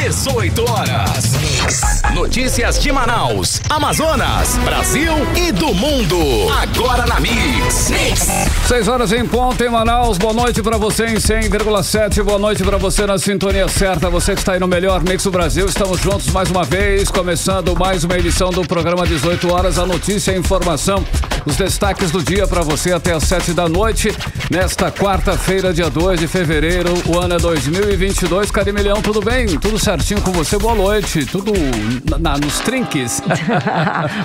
18 horas. Notícias de Manaus, Amazonas, Brasil e do mundo. Agora na Mix. 6 horas em ponto em Manaus. Boa noite pra você em 100,7. Boa noite pra você na sintonia certa. Você que está aí no melhor Mix do Brasil. Estamos juntos mais uma vez, começando mais uma edição do programa 18 horas. A notícia e a informação, os destaques do dia pra você até às 7 da noite. Nesta quarta-feira, dia 2 de fevereiro, o ano é 2022. Carimilhão, tudo bem? Tudo certinho com você? Boa noite. Tudo nos trinques.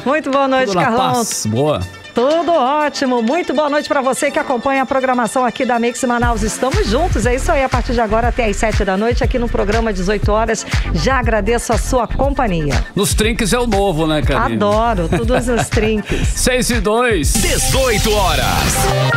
Muito boa noite, tudo na Carlão. paz. Boa. Tudo ótimo, muito boa noite para você que acompanha a programação aqui da Mix Manaus. Estamos juntos, é isso aí, a partir de agora até às 7 da noite aqui no programa 18 horas. Já agradeço a sua companhia. Nos trinques é o novo, né, Karine? Adoro, todos os trinques. 6 e 2. 18 horas.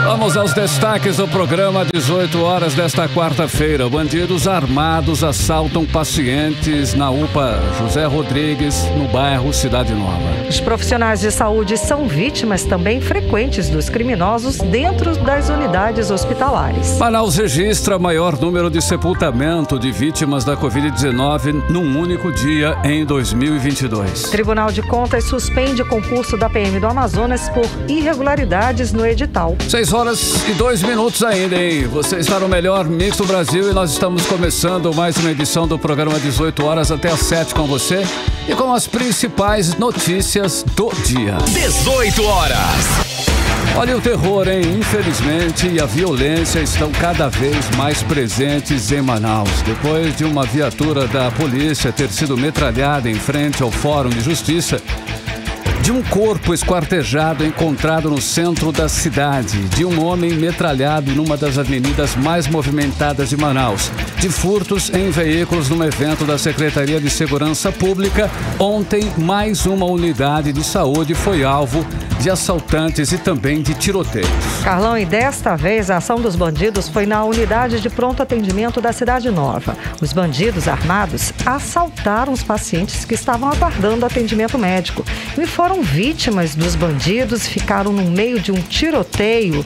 Vamos aos destaques do programa 18 horas desta quarta-feira. Bandidos armados assaltam pacientes na UPA José Rodrigues, no bairro Cidade Nova. Os profissionais de saúde são vítimas também frequentes dos criminosos dentro das unidades hospitalares. Manaus registra maior número de sepultamento de vítimas da Covid-19 num único dia em 2022. Tribunal de Contas suspende o concurso da PM do Amazonas por irregularidades no edital. 6 horas e 2 minutos ainda, hein? Você está no melhor Mix do Brasil e nós estamos começando mais uma edição do programa 18 horas até às 7 com você e com as principais notícias do dia. 18 horas. Olha o terror, hein? Infelizmente, e a violência estão cada vez mais presentes em Manaus. Depois de uma viatura da polícia ter sido metralhada em frente ao Fórum de Justiça, de um corpo esquartejado encontrado no centro da cidade, de um homem metralhado numa das avenidas mais movimentadas de Manaus, de furtos em veículos num evento da Secretaria de Segurança Pública. Ontem, mais uma unidade de saúde foi alvo de assaltantes e também de tiroteios. Carlão, e desta vez a ação dos bandidos foi na unidade de pronto atendimento da Cidade Nova. Os bandidos armados assaltaram os pacientes que estavam aguardando atendimento médico e foram vítimas dos bandidos, ficaram no meio de um tiroteio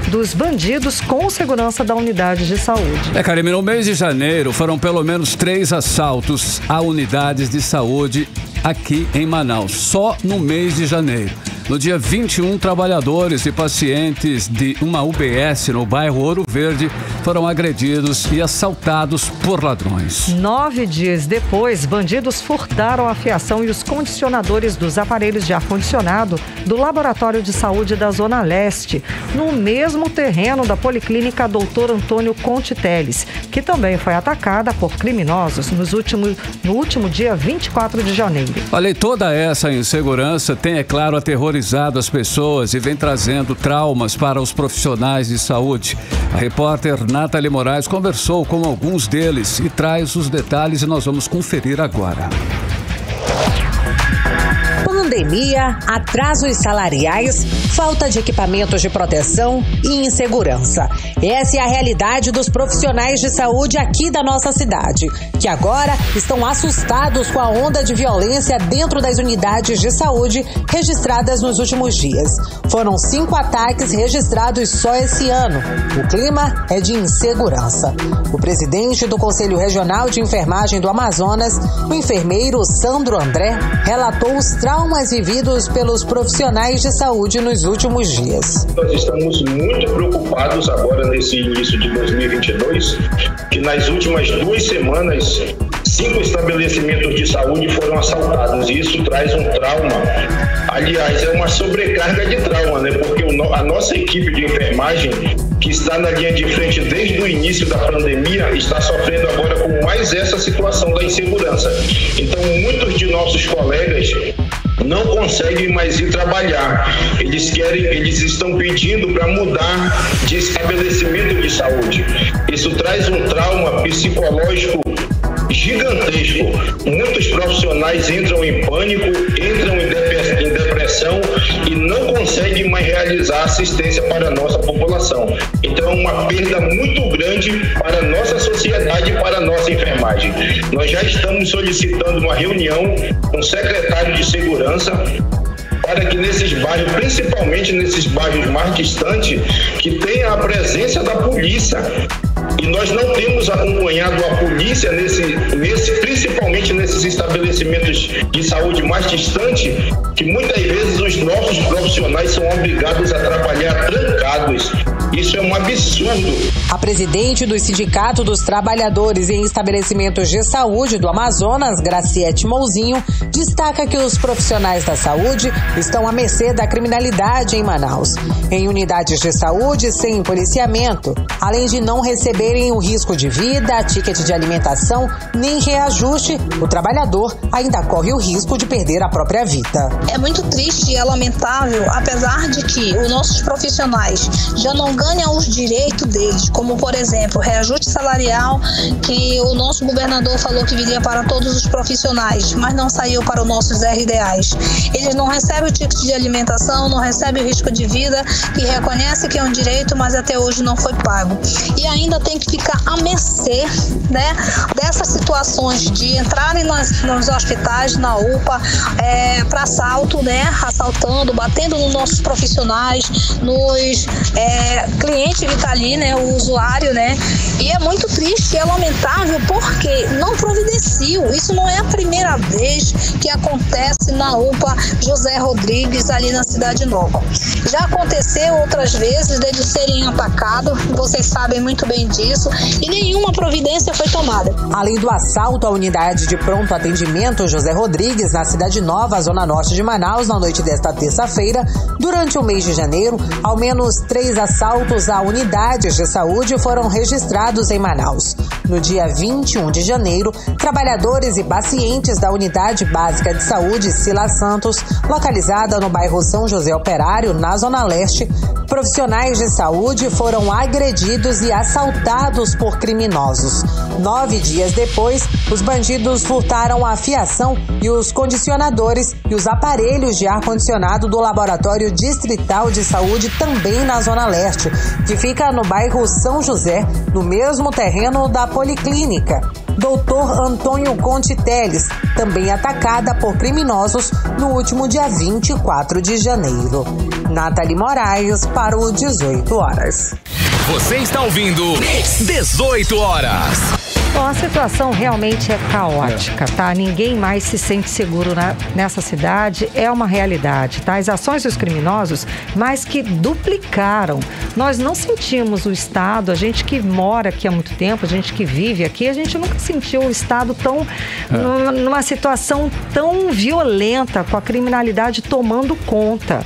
dos bandidos com segurança da unidade de saúde. Karine, no mês de janeiro foram pelo menos 3 assaltos a unidades de saúde aqui em Manaus, só no mês de janeiro. No dia 21, trabalhadores e pacientes de uma UBS no bairro Ouro Verde foram agredidos e assaltados por ladrões. 9 dias depois, bandidos furtaram a fiação e os condicionadores dos aparelhos de ar-condicionado do Laboratório de Saúde da Zona Leste, no mesmo terreno da Policlínica Dr. Antônio Conte Teles, que também foi atacada por criminosos no último dia 24 de janeiro. Olha, e toda essa insegurança tem, é claro, aterrorizado as pessoas e vem trazendo traumas para os profissionais de saúde. A repórter Nathalie Moraes conversou com alguns deles e traz os detalhes e nós vamos conferir agora. Pandemia, atrasos salariais, falta de equipamentos de proteção e insegurança. Essa é a realidade dos profissionais de saúde aqui da nossa cidade, que agora estão assustados com a onda de violência dentro das unidades de saúde registradas nos últimos dias. Foram 5 ataques registrados só esse ano. O clima é de insegurança. O presidente do Conselho Regional de Enfermagem do Amazonas, o enfermeiro Sandro André, relatou os traumas vividos pelos profissionais de saúde nos últimos dias. Nós estamos muito preocupados agora nesse início de 2022, que nas últimas 2 semanas 5 estabelecimentos de saúde foram assaltados e isso traz um trauma. Aliás, é uma sobrecarga de trauma, né? Porque a nossa equipe de enfermagem, que está na linha de frente desde o início da pandemia, está sofrendo agora com mais essa situação da insegurança. Então, muitos de nossos colegas não conseguem mais ir trabalhar. Eles estão pedindo para mudar de estabelecimento de saúde. Isso traz um trauma psicológico gigantesco. Muitos profissionais entram em pânico, entram em depressão e não conseguem mais realizar assistência para a nossa população. Então é uma perda muito grande para a nossa sociedade e para a nossa enfermagem. Nós já estamos solicitando uma reunião com o secretário de Segurança para que nesses bairros, principalmente nesses bairros mais distantes, que tenha a presença da polícia E nós não temos acompanhado a polícia principalmente nesses estabelecimentos de saúde mais distantes, que muitas vezes os nossos profissionais são obrigados a trabalhar trancados. Isso é um absurdo. A presidente do Sindicato dos Trabalhadores em Estabelecimentos de Saúde do Amazonas, Graciete Mouzinho, destaca que os profissionais da saúde estão à mercê da criminalidade em Manaus. Em unidades de saúde sem policiamento, além de não receberem o risco de vida, ticket de alimentação, nem reajuste, o trabalhador ainda corre o risco de perder a própria vida. É muito triste e é lamentável, apesar de que os nossos profissionais já não ganham os direitos deles, como, por exemplo, reajuste salarial, que o nosso governador falou que viria para todos os profissionais, mas não saiu para os nossos RDAs. Eles não recebem o ticket de alimentação, não recebem o risco de vida, que reconhece que é um direito, mas até hoje não foi pago. E ainda tem que ficar à mercê, né, dessas situações de entrarem nos hospitais, na UPA, para assalto, né, assaltando, batendo nos nossos profissionais, nos cliente que está ali, né, o usuário, né, e é muito triste, é lamentável porque não providenciam. Isso não é a primeira vez que acontece na UPA José Rodrigues, ali na Cidade Nova. Já aconteceu outras vezes deles serem atacados, vocês sabem muito bem disso, e nenhuma providência foi tomada. Além do assalto à unidade de pronto atendimento José Rodrigues, na Cidade Nova, zona norte de Manaus, na noite desta terça-feira, durante o mês de janeiro, ao menos 3 assaltos a unidades de saúde foram registrados em Manaus. No dia 21 de janeiro, trabalhadores e pacientes da Unidade Básica de Saúde Sila Santos, localizada no bairro São José Operário, na Zona Leste, profissionais de saúde foram agredidos e assaltados por criminosos. 9 dias depois, os bandidos furtaram a fiação e os condicionadores e os aparelhos de ar-condicionado do Laboratório Distrital de Saúde, também na Zona Leste, que fica no bairro São José, no mesmo terreno da Policlínica. Dr. Antônio Conte Teles, também atacada por criminosos no último dia 24 de janeiro. Nathalie Moraes para o 18 horas. Você está ouvindo 18 horas. Bom, a situação realmente é caótica, tá? Ninguém mais se sente seguro nessa cidade, é uma realidade, tá? As ações dos criminosos, mais que duplicaram. Nós não sentimos o Estado, a gente que mora aqui há muito tempo, a gente que vive aqui, a gente nunca sentiu o Estado numa situação tão violenta, com a criminalidade tomando conta.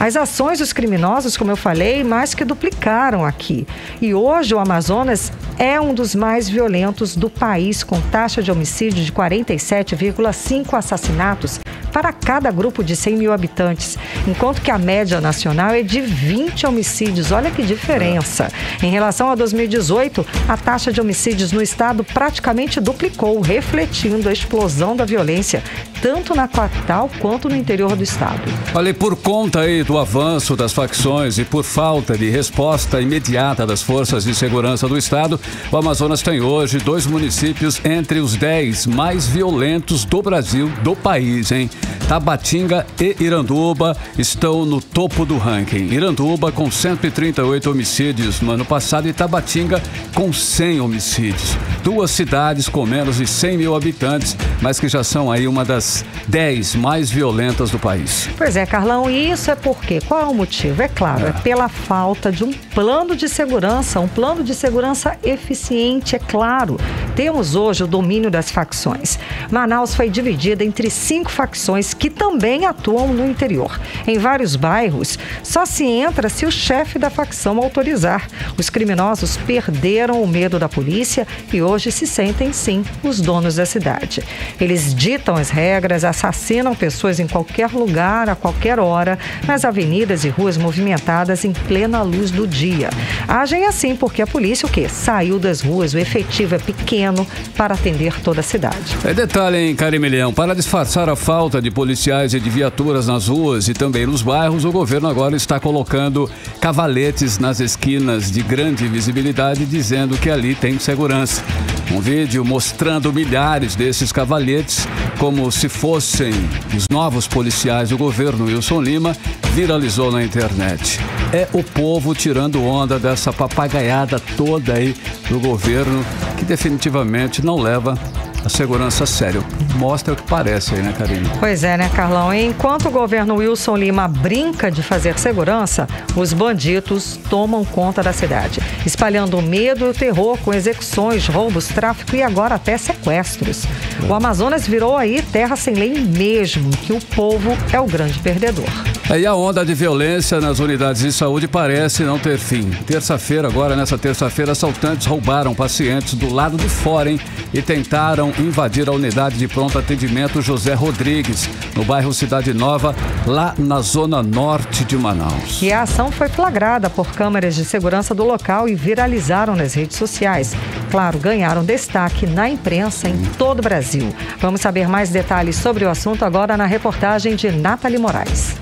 As ações dos criminosos, como eu falei, mais que duplicaram aqui. E hoje o Amazonas é um dos mais violentos do país, com taxa de homicídio de 47,5 assassinatos para cada grupo de 100 mil habitantes, enquanto que a média nacional é de 20 homicídios. Olha que diferença. Em relação a 2018, a taxa de homicídios no estado praticamente duplicou, refletindo a explosão da violência, tanto na capital quanto no interior do estado. Olha, e por conta aí do avanço das facções e por falta de resposta imediata das forças de segurança do estado, o Amazonas tem hoje 2 municípios entre os 10 mais violentos do Brasil, do país, hein? Tabatinga e Iranduba estão no topo do ranking. Iranduba com 138 homicídios no ano passado e Tabatinga com 100 homicídios. 2 cidades com menos de 100 mil habitantes, mas que já são aí uma das 10 mais violentas do país. Pois é, Carlão, e isso é por quê? Qual é o motivo? É claro, é pela falta de um plano de segurança eficiente, é claro. Temos hoje o domínio das facções. Manaus foi dividida entre 5 facções que também atuam no interior. Em vários bairros, só se entra se o chefe da facção autorizar. Os criminosos perderam o medo da polícia e hoje se sentem, sim, os donos da cidade. Eles ditam as regras, assassinam pessoas em qualquer lugar, a qualquer hora, nas avenidas e ruas movimentadas em plena luz do dia. Agem assim porque a polícia, saiu das ruas, o efetivo é pequeno pequeno para atender toda a cidade. Detalhe, hein, Carimilhão, para disfarçar a falta de policiais e de viaturas nas ruas e também nos bairros, o governo agora está colocando cavaletes nas esquinas de grande visibilidade, dizendo que ali tem segurança. Um vídeo mostrando milhares desses cavalhetes como se fossem os novos policiais do governo Wilson Lima viralizou na internet. É o povo tirando onda dessa papagaiada toda aí do governo que definitivamente não leva a segurança a sério. Mostra o que parece aí, né, Karine? Pois é, né, Carlão? Enquanto o governo Wilson Lima brinca de fazer segurança, os bandidos tomam conta da cidade, espalhando o medo e o terror com execuções, roubos, tráfico e agora até sequestros. O Amazonas virou aí terra sem lei mesmo, que o povo é o grande perdedor. E a onda de violência nas unidades de saúde parece não ter fim. Nessa terça-feira, assaltantes roubaram pacientes do lado de fora, hein, e tentaram invadir a unidade de pronto atendimento José Rodrigues, no bairro Cidade Nova, lá na zona norte de Manaus. E a ação foi flagrada por câmeras de segurança do local e viralizaram nas redes sociais. Claro, ganharam destaque na imprensa em todo o Brasil. Vamos saber mais detalhes sobre o assunto agora na reportagem de Nathalie Moraes.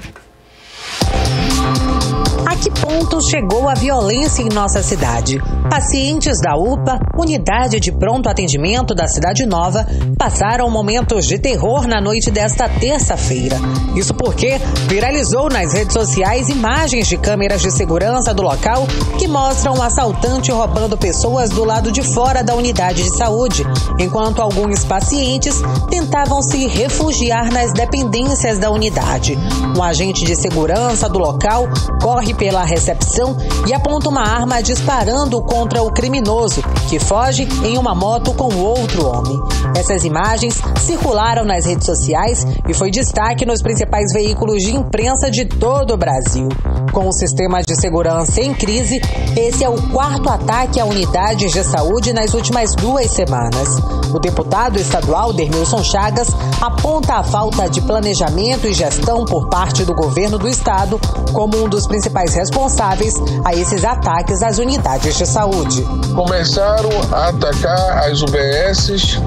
A que ponto chegou a violência em nossa cidade? Pacientes da UPA, unidade de pronto atendimento da Cidade Nova, passaram momentos de terror na noite desta terça-feira. Isso porque viralizou nas redes sociais imagens de câmeras de segurança do local que mostram um assaltante roubando pessoas do lado de fora da unidade de saúde, enquanto alguns pacientes tentavam se refugiar nas dependências da unidade. Um agente de segurança do local corre pela recepção e aponta uma arma disparando contra o criminoso, que foge em uma moto com outro homem. Essas imagens circularam nas redes sociais e foi destaque nos principais veículos de imprensa de todo o Brasil. Com o sistema de segurança em crise, esse é o quarto ataque a unidades de saúde nas últimas 2 semanas. O deputado estadual Dermilson Chagas aponta a falta de planejamento e gestão por parte do governo do estado como um dos principais responsáveis a esses ataques às unidades de saúde. Começaram a atacar as UBSs,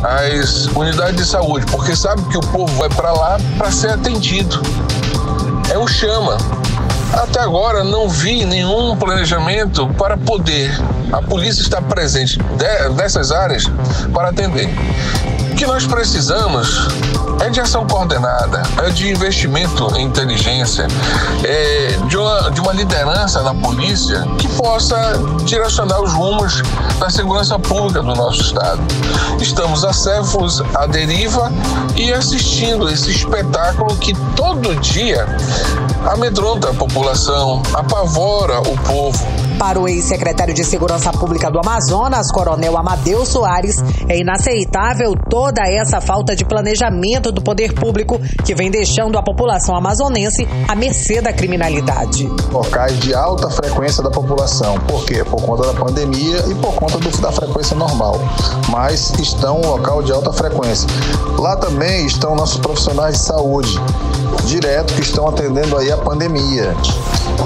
as unidades de saúde, porque sabe que o povo vai para lá para ser atendido. É o chama. Até agora não vi nenhum planejamento para poder a polícia estar presente nessas áreas para atender. O que nós precisamos é de ação coordenada, é de investimento em inteligência, de uma liderança na polícia que possa direcionar os rumos da segurança pública do nosso estado. Estamos acéfalos à deriva e assistindo esse espetáculo que todo dia amedronta a população, apavora o povo. Para o ex-secretário de Segurança Pública do Amazonas, Coronel Amadeu Soares, é inaceitável toda essa falta de planejamento do poder público que vem deixando a população amazonense à mercê da criminalidade. Locais de alta frequência da população. Por quê? Por conta da pandemia e por conta da frequência normal. Mas estão um local de alta frequência. Lá também estão nossos profissionais de saúde, direto, que estão atendendo aí a pandemia.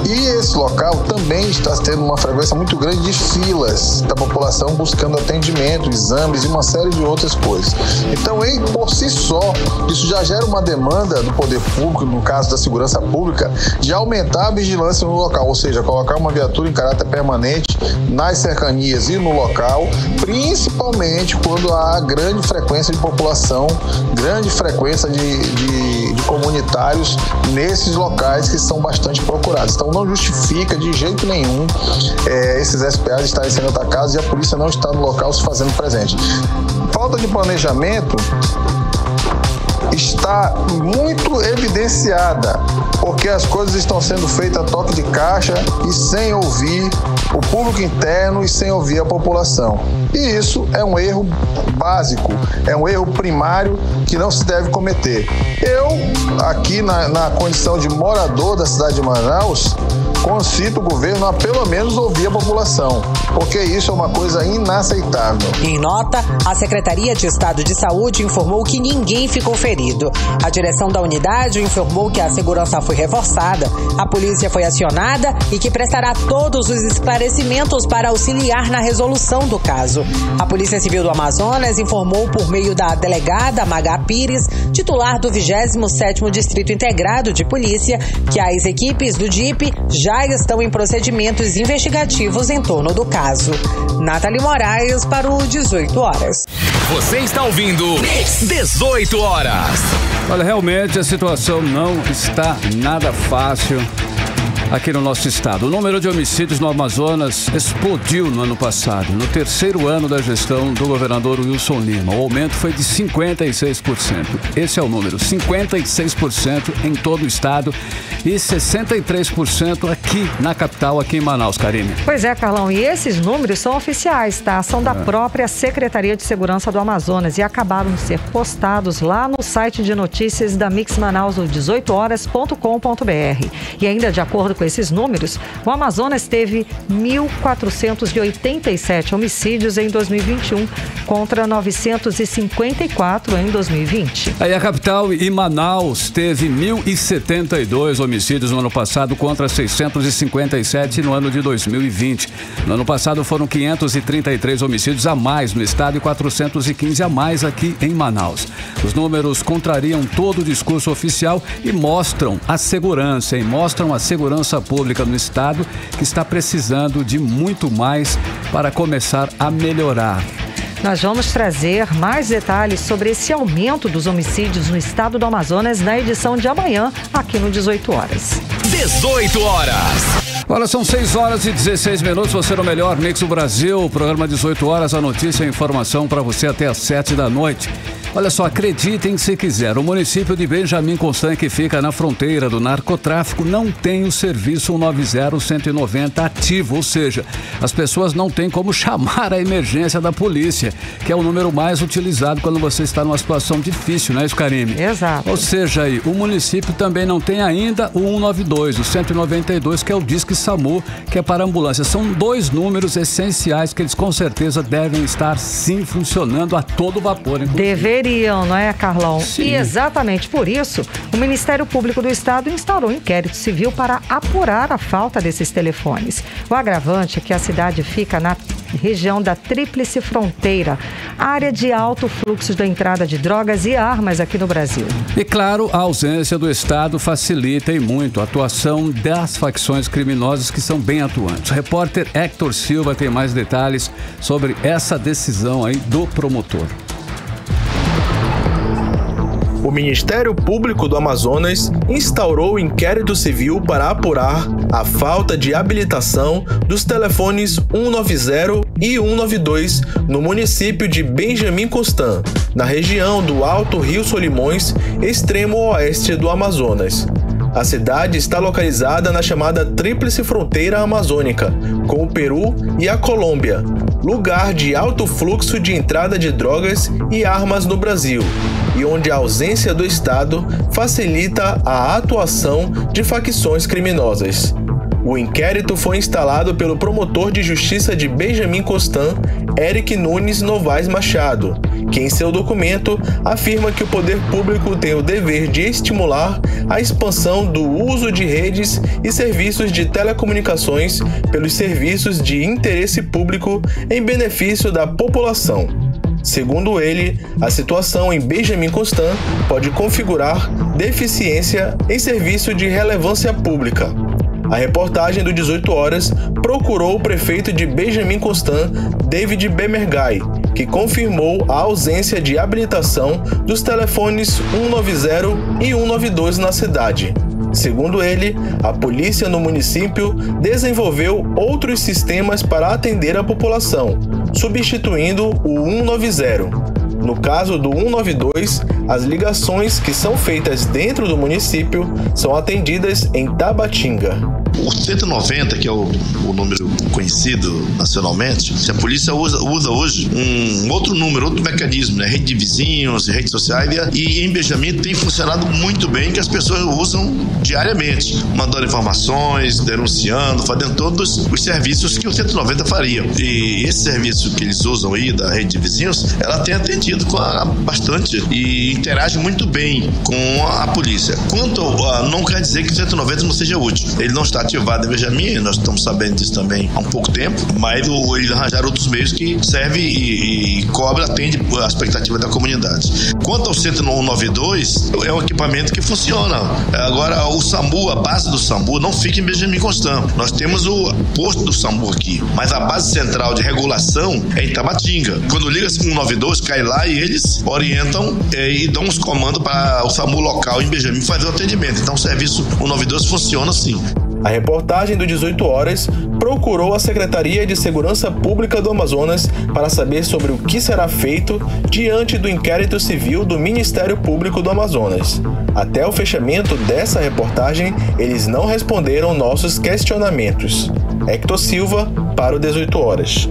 E esse local também está tendo uma frequência muito grande de filas da população buscando atendimento, exames e uma série de outras coisas. Então, por si só, isso já gera uma demanda do poder público, no caso da segurança pública, de aumentar a vigilância no local, ou seja, colocar uma viatura em caráter permanente nas cercanias e no local, principalmente quando há grande frequência de população, grande frequência de comunitários nesses locais que são bastante procurados. Então não justifica de jeito nenhum esses SPAs estarem sendo atacados e a polícia não está no local se fazendo presente. Falta de planejamento está muito evidenciada, porque as coisas estão sendo feitas a toque de caixa e sem ouvir o público interno e sem ouvir a população. E isso é um erro básico, é um erro primário que não se deve cometer. Eu, aqui na condição de morador da cidade de Manaus, concita o governo a pelo menos ouvir a população, porque isso é uma coisa inaceitável. Em nota, a Secretaria de Estado de Saúde informou que ninguém ficou ferido. A direção da unidade informou que a segurança foi reforçada, a polícia foi acionada e que prestará todos os esclarecimentos para auxiliar na resolução do caso. A Polícia Civil do Amazonas informou por meio da delegada Magá Pires, titular do 27º Distrito Integrado de Polícia, que as equipes do DIP já estão em procedimentos investigativos em torno do caso. Nathalie Moraes para o 18 Horas. Você está ouvindo 18 Horas. Olha, realmente a situação não está nada fácil aqui no nosso estado. O número de homicídios no Amazonas explodiu no ano passado, no terceiro ano da gestão do governador Wilson Lima. O aumento foi de 56%. Esse é o número, 56% em todo o estado e 63% aqui na capital, aqui em Manaus, Karine. Pois é, Carlão, e esses números são oficiais, tá? São da própria Secretaria de Segurança do Amazonas e acabaram de ser postados lá no site de notícias da Mix Manaus, 18horas.com.br. E ainda de acordo com esses números, o Amazonas teve 1.487 homicídios em 2021 contra 954 em 2020. Aí a capital e Manaus teve 1.072 homicídios no ano passado contra 657 no ano de 2020. No ano passado foram 533 homicídios a mais no estado e 415 a mais aqui em Manaus. Os números contrariam todo o discurso oficial e mostram a segurança pública no estado, que está precisando de muito mais para começar a melhorar. Nós vamos trazer mais detalhes sobre esse aumento dos homicídios no estado do Amazonas na edição de amanhã, aqui no 18 Horas. 18 Horas. Agora são 6 horas e 16 minutos. Você no melhor Mix do Brasil, o programa 18 Horas, a notícia e a informação para você até às 7 da noite. Olha só, acreditem se quiser, o município de Benjamin Constant, que fica na fronteira do narcotráfico, não tem o serviço 190-190 ativo, ou seja, as pessoas não têm como chamar a emergência da polícia, que é o número mais utilizado quando você está numa situação difícil, não é isso, Karine? Exato. Ou seja, aí, o município também não tem ainda o 192, o 192, que é o Disque SAMU, que é para ambulância. São dois números essenciais que eles com certeza devem estar sim funcionando a todo vapor. Deveriam, não é, Carlão? Sim. E exatamente por isso, o Ministério Público do Estado instaurou um inquérito civil para apurar a falta desses telefones. O agravante é que a cidade fica na região da Tríplice Fronteira, área de alto fluxo da entrada de drogas e armas aqui no Brasil. E claro, a ausência do Estado facilita e muito a atuação das facções criminosas que são bem atuantes. O repórter Héctor Silva tem mais detalhes sobre essa decisão aí do promotor. O Ministério Público do Amazonas instaurou o inquérito civil para apurar a falta de habilitação dos telefones 190 e 192 no município de Benjamin Constant, na região do Alto Rio Solimões, extremo oeste do Amazonas. A cidade está localizada na chamada Tríplice Fronteira Amazônica, com o Peru e a Colômbia, lugar de alto fluxo de entrada de drogas e armas no Brasil, e onde a ausência do Estado facilita a atuação de facções criminosas. O inquérito foi instalado pelo promotor de justiça de Benjamin Constant, Eric Nunes Novaes Machado, que em seu documento afirma que o poder público tem o dever de estimular a expansão do uso de redes e serviços de telecomunicações pelos serviços de interesse público em benefício da população. Segundo ele, a situação em Benjamin Constant pode configurar deficiência em serviço de relevância pública. A reportagem do 18 Horas procurou o prefeito de Benjamin Constant, David Bemergai, que confirmou a ausência de habilitação dos telefones 190 e 192 na cidade. Segundo ele, a polícia no município desenvolveu outros sistemas para atender a população, substituindo o 190. No caso do 192, as ligações que são feitas dentro do município são atendidas em Tabatinga. O 190, que é o número conhecido nacionalmente, a polícia usa hoje um outro número, outro mecanismo, né? Rede de vizinhos, redes sociais, e em Benjamin tem funcionado muito bem, que as pessoas usam diariamente, mandando informações, denunciando, fazendo todos os serviços que o 190 faria. E esse serviço que eles usam aí, da rede de vizinhos, ela tem atendido bastante e interage muito bem com a polícia. Quanto não quer dizer que o 190 não seja útil. Ele não está ativado em Benjamin, nós estamos sabendo disso também há um pouco tempo, mas eles arranjaram outros meios que servem e atende a expectativa da comunidade. Quanto ao 192, é um equipamento que funciona. Agora, o SAMU, a base do SAMU, não fica em Benjamin Constant. Nós temos o posto do SAMU aqui, mas a base central de regulação é em Tabatinga. Quando liga 192, cai lá e eles orientam e dão os comandos para o SAMU local em Benjamin fazer o atendimento. Então, o serviço 192 funciona sim. A reportagem do 18 Horas procurou a Secretaria de Segurança Pública do Amazonas para saber sobre o que será feito diante do inquérito civil do Ministério Público do Amazonas. Até o fechamento dessa reportagem, eles não responderam nossos questionamentos. Hector Silva para o 18 Horas.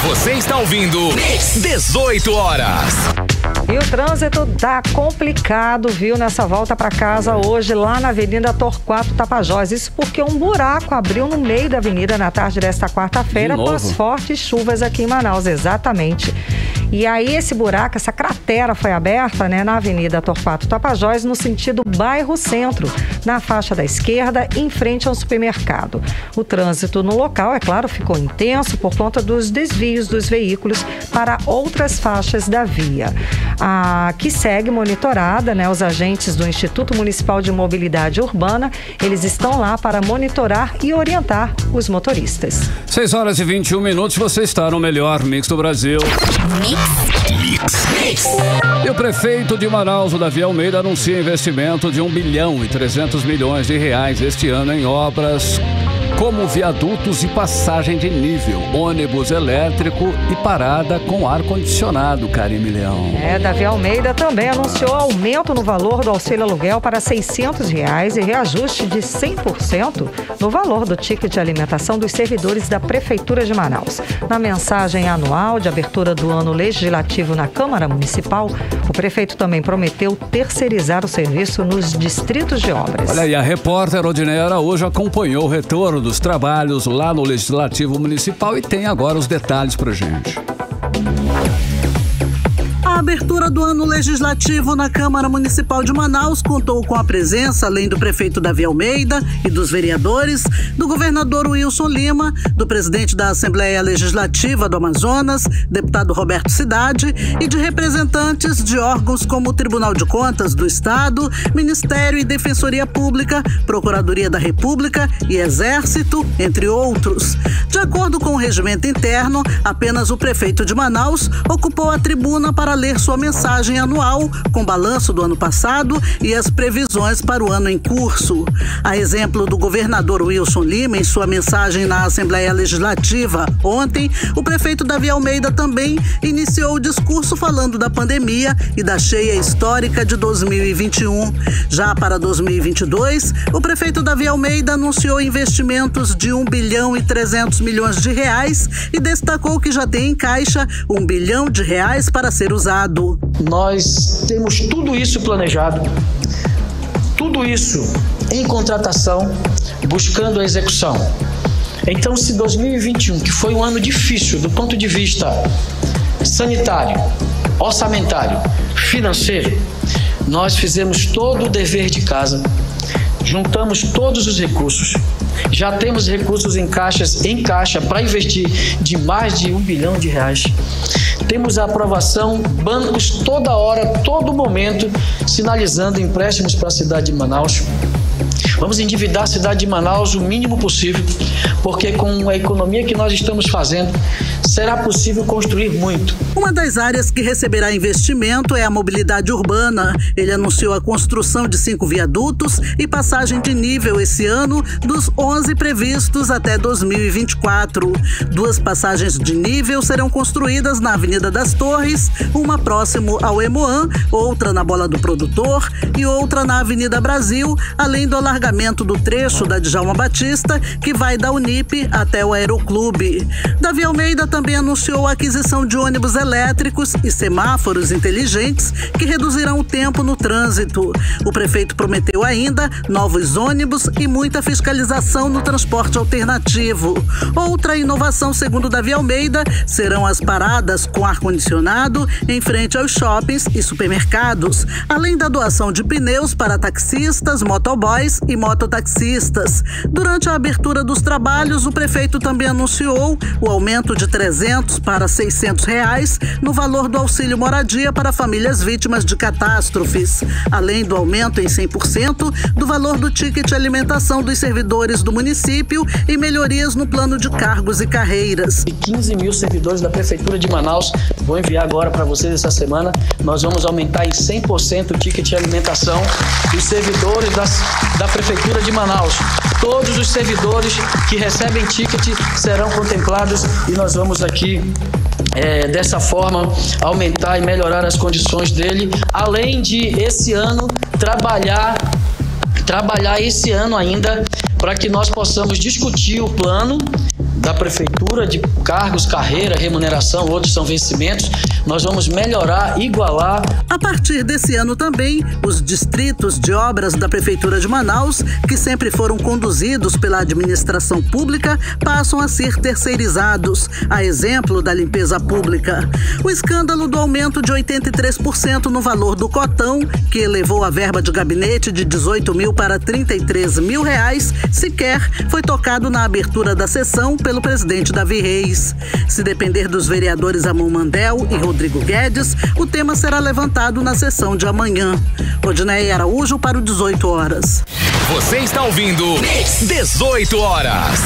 Você está ouvindo 18 Horas. E o trânsito tá complicado, viu, nessa volta para casa hoje lá na Avenida Torquato Tapajós. Isso porque um buraco abriu no meio da avenida na tarde desta quarta-feira após fortes chuvas aqui em Manaus, exatamente. E aí esse buraco, essa cratera foi aberta, né, na Avenida Torquato Tapajós, no sentido bairro Centro, na faixa da esquerda, em frente ao supermercado. O trânsito no local, é claro, ficou intenso por conta dos desvios dos veículos para outras faixas da via. Que segue monitorada, né? Os agentes do Instituto Municipal de Mobilidade Urbana, eles estão lá para monitorar e orientar os motoristas. 6 horas e 21 minutos, você está no melhor mix do Brasil. Mix. E o prefeito de Manaus, o Davi Almeida, anuncia investimento de 1 bilhão e 300 milhões de reais este ano em obras como viadutos e passagem de nível, ônibus elétrico e parada com ar-condicionado, Karime Leão. Davi Almeida também anunciou aumento no valor do auxílio aluguel para R$ 600 e reajuste de 100% no valor do ticket de alimentação dos servidores da Prefeitura de Manaus. Na mensagem anual de abertura do ano legislativo na Câmara Municipal, o prefeito também prometeu terceirizar o serviço nos distritos de obras. Olha aí, a repórter Odineia Araújo acompanhou o retorno dos trabalhos lá no Legislativo Municipal e tem agora os detalhes pra gente. A abertura do ano legislativo na Câmara Municipal de Manaus contou com a presença, além do prefeito Davi Almeida e dos vereadores, do governador Wilson Lima, do presidente da Assembleia Legislativa do Amazonas, deputado Roberto Cidade, e de representantes de órgãos como o Tribunal de Contas do Estado, Ministério e Defensoria Pública, Procuradoria da República e Exército, entre outros. De acordo com o regimento interno, apenas o prefeito de Manaus ocupou a tribuna para ler sua mensagem anual com balanço do ano passado e as previsões para o ano em curso. A exemplo do governador Wilson Lima, em sua mensagem na Assembleia Legislativa ontem, o prefeito Davi Almeida também iniciou o discurso falando da pandemia e da cheia histórica de 2021. Já para 2022, o prefeito Davi Almeida anunciou investimentos de 1 bilhão e 300 milhões de reais e destacou que já tem em caixa 1 bilhão de reais para ser usado. Nós temos tudo isso planejado, tudo isso em contratação, buscando a execução. Então, se 2021, que foi um ano difícil do ponto de vista sanitário, orçamentário, financeiro, nós fizemos todo o dever de casa, juntamos todos os recursos, já temos recursos em caixa para investir de mais de 1 bilhão de reais. Temos a aprovação, bancos toda hora, todo momento, sinalizando empréstimos para a cidade de Manaus. Vamos endividar a cidade de Manaus o mínimo possível. porque com a economia que nós estamos fazendo, será possível construir muito. Uma das áreas que receberá investimento é a mobilidade urbana. Ele anunciou a construção de 5 viadutos e passagem de nível esse ano, dos 11 previstos até 2024. 2 passagens de nível serão construídas na Avenida das Torres, uma próximo ao Emoan, outra na Bola do Produtor e outra na Avenida Brasil, além do alargamento do trecho da Djalma Batista, que vai da Unip até o Aeroclube. Davi Almeida também anunciou a aquisição de ônibus elétricos e semáforos inteligentes que reduzirão o tempo no trânsito. O prefeito prometeu ainda novos ônibus e muita fiscalização no transporte alternativo. Outra inovação, segundo Davi Almeida, serão as paradas com ar-condicionado em frente aos shoppings e supermercados, além da doação de pneus para taxistas, motoboys e mototaxistas. Durante a abertura dos trabalhos, o prefeito também anunciou o aumento de R$300 para R$600 no valor do auxílio moradia para famílias vítimas de catástrofes, além do aumento em 100% do valor do ticket alimentação dos servidores do município e melhorias no plano de cargos e carreiras. 15 mil servidores da Prefeitura de Manaus, vou enviar agora para vocês essa semana, nós vamos aumentar em 100% o ticket de alimentação dos servidores da Prefeitura de Manaus. Todos os servidores que recebem ticket serão contemplados e nós vamos aqui dessa forma aumentar e melhorar as condições dele, além de esse ano trabalhar esse ano ainda para que nós possamos discutir o plano da Prefeitura de cargos, carreira, remuneração, outros são vencimentos. Nós vamos melhorar, igualar. A partir desse ano também, os distritos de obras da Prefeitura de Manaus, que sempre foram conduzidos pela administração pública, passam a ser terceirizados, a exemplo da limpeza pública. O escândalo do aumento de 83% no valor do cotão, que elevou a verba de gabinete de 18 mil para 33 mil reais, sequer foi tocado na abertura da sessão pelo presidente Davi Reis. Se depender dos vereadores Amon Mandel e Rodrigo Guedes, o tema será levantado na sessão de amanhã. Odinei Araújo para o 18 horas. Você está ouvindo 18 horas.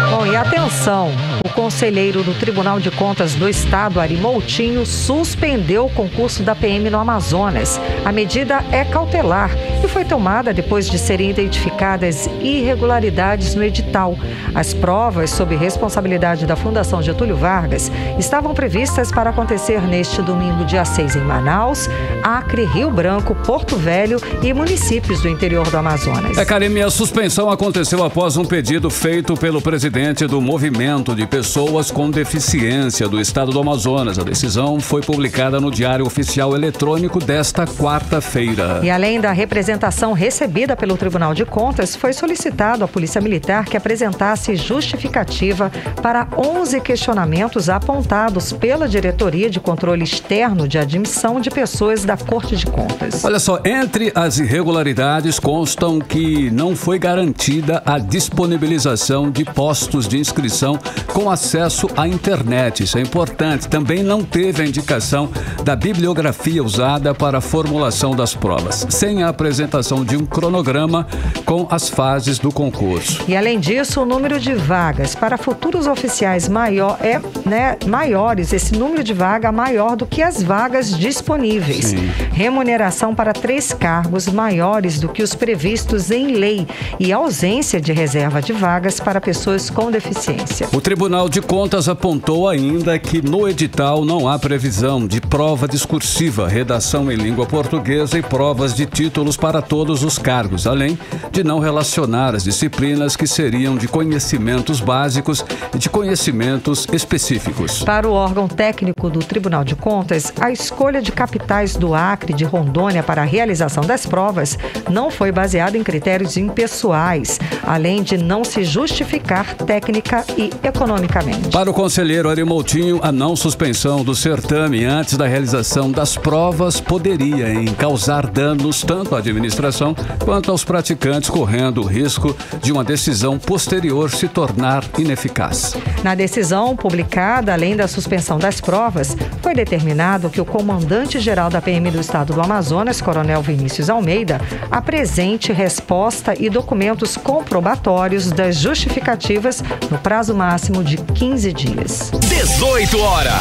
Bom, e atenção, o conselheiro do Tribunal de Contas do Estado, Ari Moutinho, suspendeu o concurso da PM no Amazonas. A medida é cautelar e foi tomada depois de serem identificadas irregularidades no edital. As provas, sob responsabilidade da Fundação Getúlio Vargas, estavam previstas para acontecer neste domingo, dia 6, em Manaus, Acre, Rio Branco, Porto Velho e municípios do interior do Amazonas. Karime, a suspensão aconteceu após um pedido feito pelo presidente do Movimento de Pessoas com Deficiência do Estado do Amazonas. A decisão foi publicada no Diário Oficial Eletrônico desta quarta-feira. E além da representação recebida pelo Tribunal de Contas, foi solicitado à Polícia Militar que apresentasse justificativa para 11 questionamentos apontados pela Diretoria de Controle Externo de Admissão de Pessoas da Corte de Contas. Olha só, entre as irregularidades constam que não foi garantida a disponibilização de postos de inscrição com acesso à internet. Isso é importante. Também não teve a indicação da bibliografia usada para a formulação das provas, sem a apresentação de um cronograma com as fases do concurso. E além disso, o número de vagas para futuros oficiais maiores, esse número de vaga maior do que as vagas disponíveis. Sim. Remuneração para 3 cargos maiores do que os previstos em lei e ausência de reserva de vagas para pessoas com deficiência. O Tribunal de Contas apontou ainda que no edital não há previsão de prova discursiva, redação em língua portuguesa e provas de títulos para todos os cargos, além de não relacionar as disciplinas que seriam de conhecimentos básicos e de conhecimentos específicos. Para o órgão técnico do Tribunal de Contas, a escolha de capitais do Acre e de Rondônia para a realização das provas não foi baseada em critérios impessoais, além de não se justificar técnica e economicamente. Para o conselheiro Ari Moutinho, a não suspensão do certame antes da realização das provas poderia causar danos tanto à administração quanto aos praticantes, correndo o risco de uma decisão posterior se tornar ineficaz. eficaz. Na decisão publicada, além da suspensão das provas, foi determinado que o comandante-geral da PM do Estado do Amazonas, Coronel Vinícius Almeida, apresente resposta e documentos comprobatórios das justificativas no prazo máximo de 15 dias. 18 horas.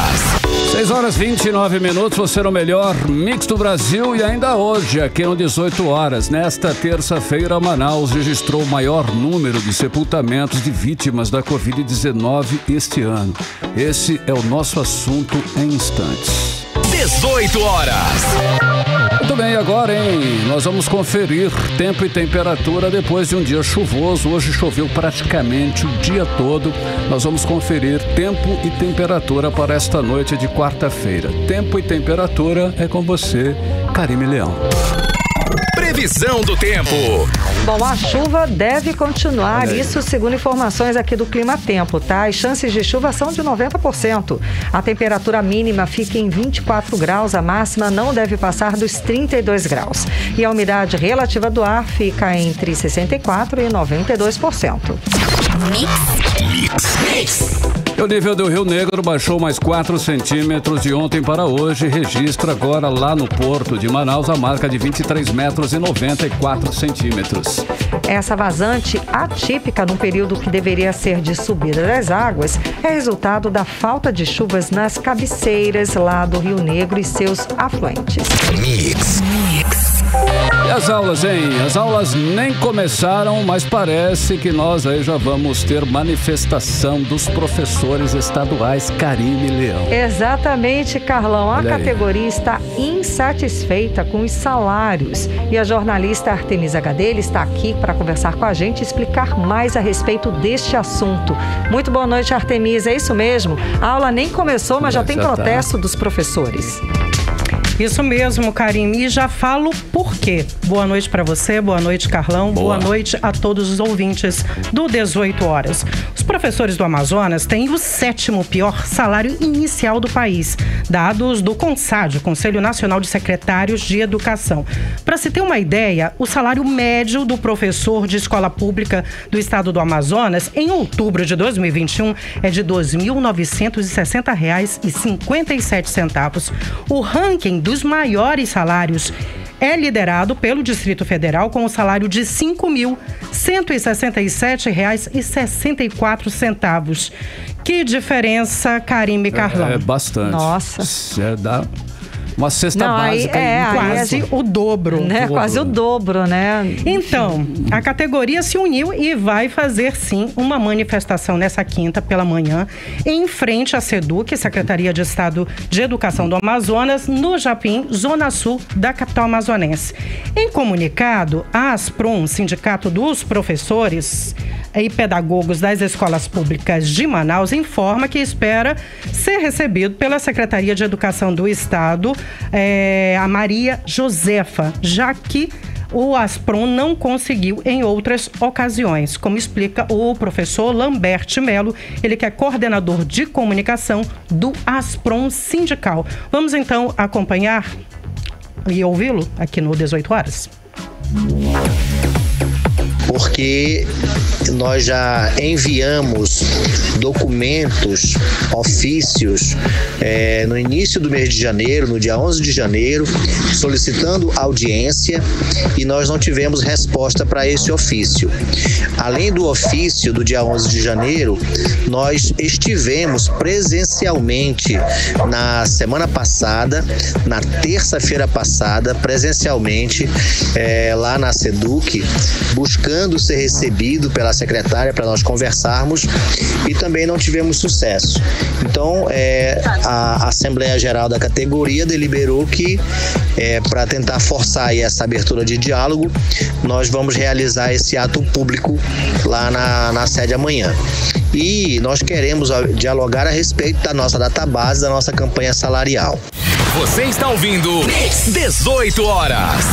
6 horas 29 minutos, você no melhor mix do Brasil e ainda hoje, aqui no 18 horas. Nesta terça-feira, Manaus registrou o maior número de sepultamentos de vítimas da Covid-19 este ano. Esse é o nosso assunto em instantes. 18 horas. Muito bem, agora, nós vamos conferir tempo e temperatura depois de um dia chuvoso. Hoje choveu praticamente o dia todo. Nós vamos conferir tempo e temperatura para esta noite de quarta-feira. Tempo e temperatura é com você, Karime Leão. Previsão do tempo. Bom, a chuva deve continuar, isso segundo informações aqui do Clima Tempo, tá? As chances de chuva são de 90%. A temperatura mínima fica em 24 graus, a máxima não deve passar dos 32 graus. E a umidade relativa do ar fica entre 64% e 92%. Mix. O nível do Rio Negro baixou mais 4 centímetros de ontem para hoje. Registra agora lá no Porto de Manaus a marca de 23 metros e 94 centímetros. Essa vazante atípica num período que deveria ser de subida das águas é resultado da falta de chuvas nas cabeceiras lá do Rio Negro e seus afluentes. Mix. E as aulas, As aulas nem começaram, mas parece que nós aí já vamos ter manifestação dos professores estaduais, Karime Leão. Exatamente, Carlão. A categoria está insatisfeita com os salários. E a jornalista Artemisa Gadelha está aqui para conversar com a gente e explicar mais a respeito deste assunto. Muito boa noite, Artemisa. É isso mesmo? A aula nem começou, mas já tem protesto dos professores. Isso mesmo, Karime, e já falo por quê. Boa noite para você, boa noite, Carlão, boa noite a todos os ouvintes do 18 horas. Os professores do Amazonas têm o 7º pior salário inicial do país, dados do CONSAD, Conselho Nacional de Secretários de Educação. Para se ter uma ideia, o salário médio do professor de escola pública do estado do Amazonas, em outubro de 2021, é de R$ 2.960,57. O ranking dos maiores salários é liderado pelo Distrito Federal com o salário de R$ 5.167,64. Que diferença, Karime, Carlão? É bastante. Nossa. Dá uma cesta básica. Quase o dobro. Né? Quase o dobro, né? Então, a categoria se uniu e vai fazer, sim, uma manifestação nessa quinta pela manhã, em frente à SEDUC, Secretaria de Estado de Educação do Amazonas, no Japim, zona sul da capital amazonense. Em comunicado, a ASPROM, Sindicato dos Professores e Pedagogos das Escolas Públicas de Manaus, informa que espera ser recebido pela Secretaria de Educação do Estado, a Maria Josefa, já que o ASPROM não conseguiu em outras ocasiões, como explica o professor Lambert Melo, ele que é coordenador de comunicação do ASPROM sindical. Vamos então acompanhar e ouvi-lo aqui no 18 horas. Porque nós já enviamos documentos, ofícios, no início do mês de janeiro, no dia 11 de janeiro, solicitando audiência e nós não tivemos resposta para esse ofício. Além do ofício do dia 11 de janeiro, nós estivemos presencialmente na semana passada, na terça-feira passada, presencialmente lá na SEDUC, buscando ser recebido pela secretária para nós conversarmos e também não tivemos sucesso. Então, a Assembleia Geral da categoria deliberou que, para tentar forçar aí essa abertura de diálogo, nós vamos realizar esse ato público lá na sede amanhã. E nós queremos dialogar a respeito da nossa database, da nossa campanha salarial. Você está ouvindo 18 horas.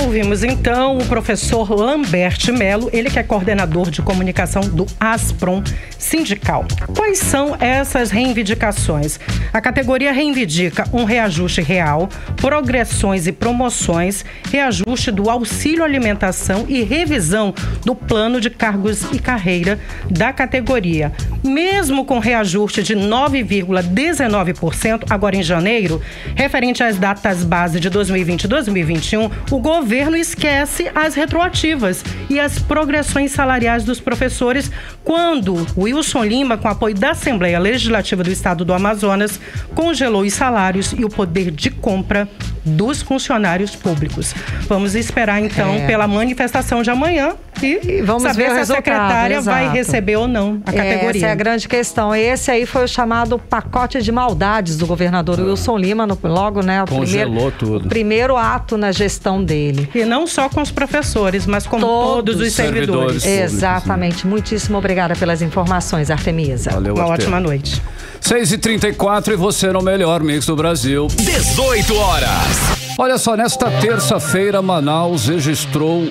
Ouvimos então o professor Lambert Melo, ele que é coordenador de comunicação do Asprom Sindical. Quais são essas reivindicações? A categoria reivindica um reajuste real, progressões e promoções, reajuste do auxílio alimentação e revisão do plano de cargos e carreira da categoria. Mesmo com reajuste de 9,19% agora em janeiro, referente às datas base de 2020 e 2021, o governo esquece as retroativas e as progressões salariais dos professores quando Wilson Lima, com apoio da Assembleia Legislativa do Estado do Amazonas, congelou os salários e o poder de compra dos funcionários públicos. Vamos esperar então pela manifestação de amanhã e vamos saber se a secretária vai receber ou não a categoria. Essa é a grande questão. Esse aí foi o chamado pacote de maldades do governador Wilson Lima, congelou tudo. O primeiro ato na gestão dele. E não só com os professores, mas com todos os servidores. Exatamente. Muitíssimo obrigada pelas informações, Artemisa. Valeu, uma ótima noite. 6h34 e você no melhor mix do Brasil. 18 horas. Olha só, nesta terça-feira, Manaus registrou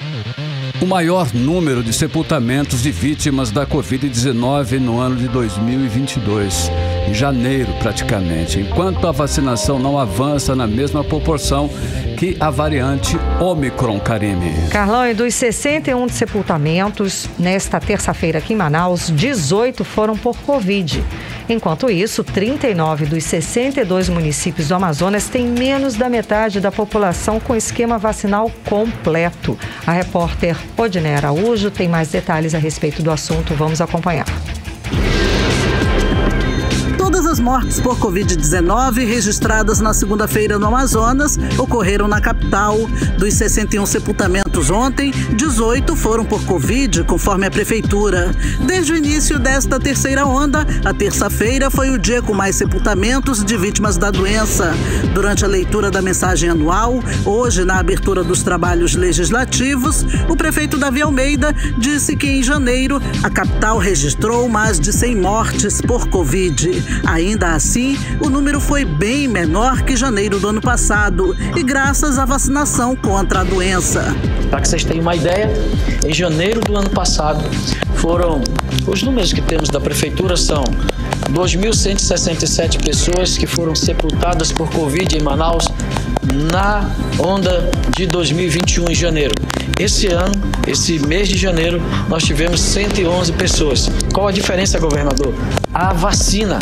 o maior número de sepultamentos de vítimas da Covid-19 no ano de 2022. Em janeiro, praticamente. Enquanto a vacinação não avança na mesma proporção que a variante Ômicron, Karime. Carlão, e dos 61 sepultamentos, nesta terça-feira aqui em Manaus, 18 foram por Covid. Enquanto isso, 39 dos 62 municípios do Amazonas têm menos da metade da população com esquema vacinal completo. A repórter Odiné Araújo tem mais detalhes a respeito do assunto. Vamos acompanhar. Todas as mortes por Covid-19 registradas na segunda-feira no Amazonas ocorreram na capital. Dos 61 sepultamentos ontem, 18 foram por Covid, conforme a prefeitura. Desde o início desta terceira onda, a terça-feira foi o dia com mais sepultamentos de vítimas da doença. Durante a leitura da mensagem anual, hoje na abertura dos trabalhos legislativos, o prefeito Davi Almeida disse que em janeiro a capital registrou mais de 100 mortes por Covid. Ainda assim, o número foi bem menor que janeiro do ano passado e graças à vacinação contra a doença. Para que vocês tenham uma ideia, em janeiro do ano passado, os números que temos da prefeitura são 2.167 pessoas que foram sepultadas por Covid em Manaus na onda de 2021 em janeiro. Esse ano, esse mês de janeiro, nós tivemos 111 pessoas. Qual a diferença, governador? A vacina.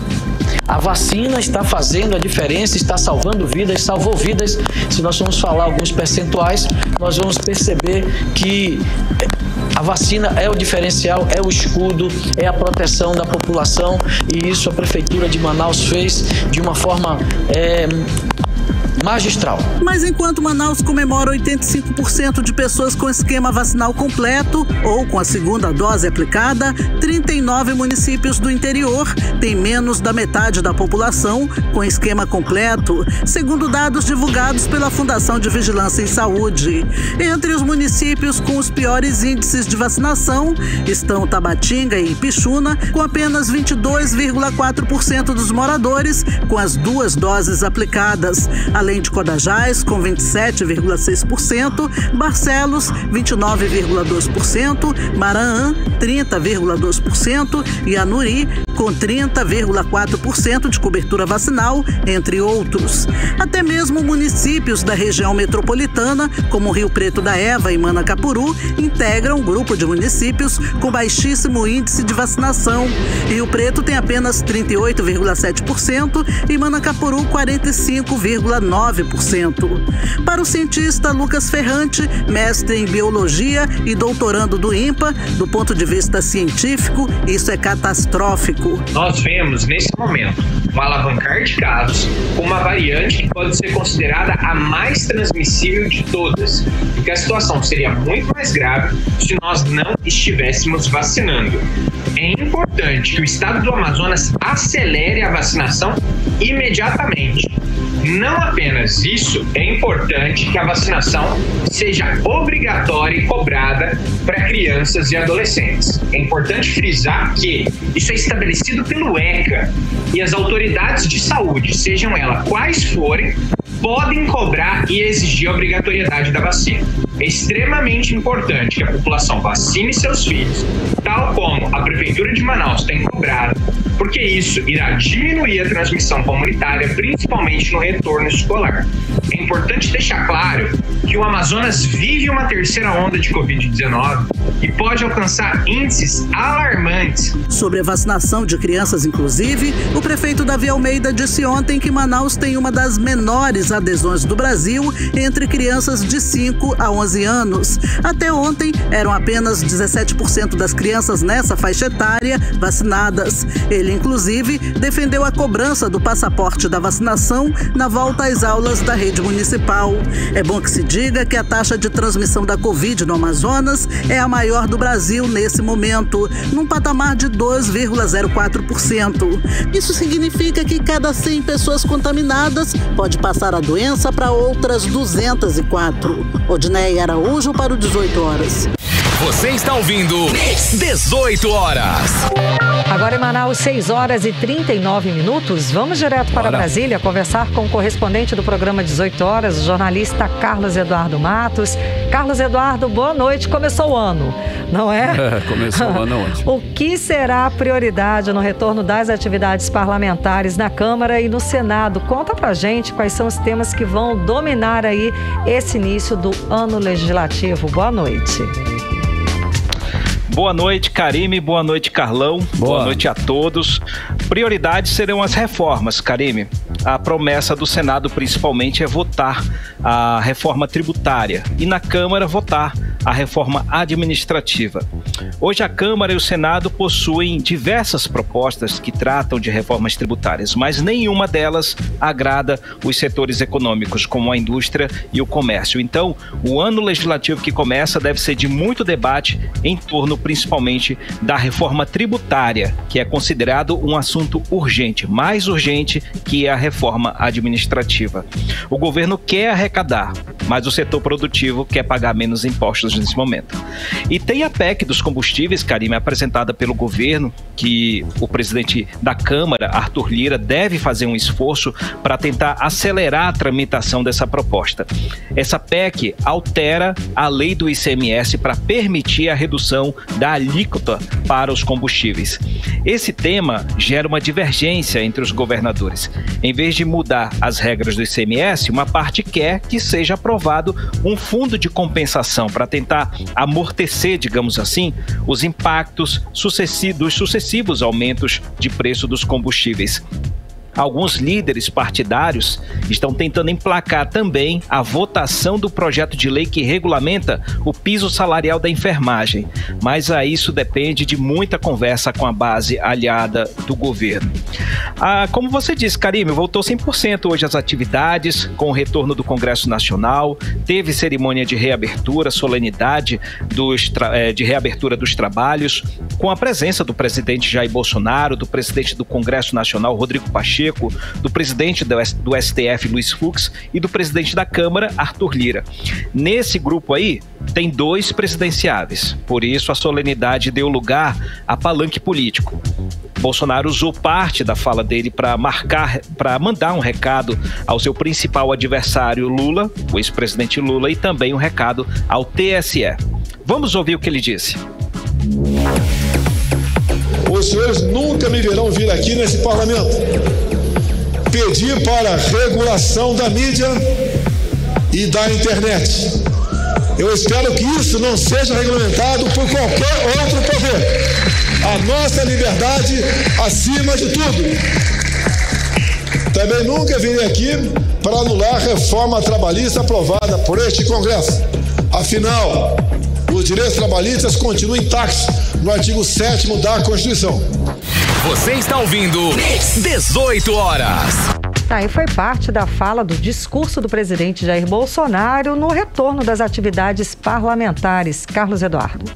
A vacina está fazendo a diferença, está salvando vidas, salvou vidas. Se nós formos falar alguns percentuais, nós vamos perceber que a vacina é o diferencial, é o escudo, é a proteção da população e isso a Prefeitura de Manaus fez de uma forma magistral. Mas enquanto Manaus comemora 85% de pessoas com esquema vacinal completo ou com a segunda dose aplicada, 39 municípios do interior têm menos da metade da população com esquema completo, segundo dados divulgados pela Fundação de Vigilância em Saúde. Entre os municípios com os piores índices de vacinação estão Tabatinga e Ipixuna, com apenas 22,4% dos moradores com as duas doses aplicadas, além de Codajás, com 27,6%, Barcelos, 29,2%, Maranhão, 30,2% e Anuri, com 30,4% de cobertura vacinal, entre outros. Até mesmo municípios da região metropolitana, como Rio Preto da Eva e Manacapuru, integram um grupo de municípios com baixíssimo índice de vacinação. Rio Preto tem apenas 38,7% e Manacapuru 45,9%. Para o cientista Lucas Ferrante, mestre em biologia e doutorando do INPA, do ponto de vista científico, isso é catastrófico. Nós vemos, nesse momento, um alavancar de casos com uma variante que pode ser considerada a mais transmissível de todas, porque a situação seria muito mais grave se nós não estivéssemos vacinando. É importante que o estado do Amazonas acelere a vacinação imediatamente. Não apenas isso, é importante que a vacinação seja obrigatória e cobrada para crianças e adolescentes. É importante frisar que isso é estabelecido pelo ECA e as autoridades de saúde, sejam elas quais forem, podem cobrar e exigir a obrigatoriedade da vacina. É extremamente importante que a população vacine seus filhos, tal como a Prefeitura de Manaus tem cobrado, porque isso irá diminuir a transmissão comunitária, principalmente no retorno escolar. É importante deixar claro que o Amazonas vive uma terceira onda de Covid-19 e pode alcançar índices alarmantes. Sobre a vacinação de crianças, inclusive, o prefeito Davi Almeida disse ontem que Manaus tem uma das menores adesões do Brasil entre crianças de 5 a 11 anos. Até ontem, eram apenas 17% das crianças nessa faixa etária vacinadas. Ele, inclusive, defendeu a cobrança do passaporte da vacinação na volta às aulas da rede municipal. É bom que se diga que a taxa de transmissão da Covid no Amazonas é a maior do Brasil nesse momento, num patamar de 2,04%. Isso significa que cada 100 pessoas contaminadas pode passar a doença para outras 204. Odneia Araújo para o 18 horas. Você está ouvindo 18 horas. Agora em Manaus, 6 horas e 39 minutos. Vamos direto para Brasília conversar com o correspondente do programa 18 horas, o jornalista Carlos Eduardo Matos. Carlos Eduardo, boa noite. Começou o ano, não é? Começou o ano ontem. O que será a prioridade no retorno das atividades parlamentares na Câmara e no Senado? Conta pra gente quais são os temas que vão dominar aí esse início do ano legislativo. Boa noite. Boa noite, Karime. Boa noite, Carlão. Boa noite a todos. Prioridades serão as reformas, Karime. A promessa do Senado, principalmente, é votar a reforma tributária e na Câmara votar a reforma administrativa. Hoje a Câmara e o Senado possuem diversas propostas que tratam de reformas tributárias, mas nenhuma delas agrada os setores econômicos, como a indústria e o comércio. Então, o ano legislativo que começa deve ser de muito debate em torno, principalmente, da reforma tributária, que é considerado um assunto urgente, mais urgente que a reforma administrativa. O governo quer arrecadar, mas o setor produtivo quer pagar menos impostos nesse momento. E tem a PEC dos combustíveis, Karime, apresentada pelo governo, que o presidente da Câmara, Arthur Lira, deve fazer um esforço para tentar acelerar a tramitação dessa proposta. Essa PEC altera a lei do ICMS para permitir a redução da alíquota para os combustíveis. Esse tema gera uma divergência entre os governadores. Em vez de mudar as regras do ICMS, uma parte quer que seja aprovado um fundo de compensação para tentar amortecer, digamos assim, os impactos dos sucessivos aumentos de preço dos combustíveis. Alguns líderes partidários estão tentando emplacar também a votação do projeto de lei que regulamenta o piso salarial da enfermagem, mas a isso depende de muita conversa com a base aliada do governo. Como você disse, Karime, voltou 100% hoje às atividades, com o retorno do Congresso Nacional, teve cerimônia de reabertura, solenidade de reabertura dos trabalhos, com a presença do presidente Jair Bolsonaro, do presidente do Congresso Nacional, Rodrigo Pacheco, do presidente do STF, Luiz Fux, e do presidente da Câmara, Arthur Lira. Nesse grupo aí, tem 2 presidenciáveis, por isso a solenidade deu lugar a palanque político. Bolsonaro usou parte da fala dele para mandar um recado ao seu principal adversário, Lula, o ex-presidente Lula, e também um recado ao TSE. Vamos ouvir o que ele disse. Os senhores nunca me verão vir aqui nesse parlamento pedir para regulação da mídia e da internet. Eu espero que isso não seja regulamentado por qualquer outro poder. A nossa liberdade acima de tudo. Também nunca virei aqui para anular a reforma trabalhista aprovada por este Congresso. Afinal, os direitos trabalhistas continuam intactos no artigo 7º da Constituição. Você está ouvindo 18 horas. Aí foi parte da fala do discurso do presidente Jair Bolsonaro no retorno das atividades parlamentares. Carlos Eduardo.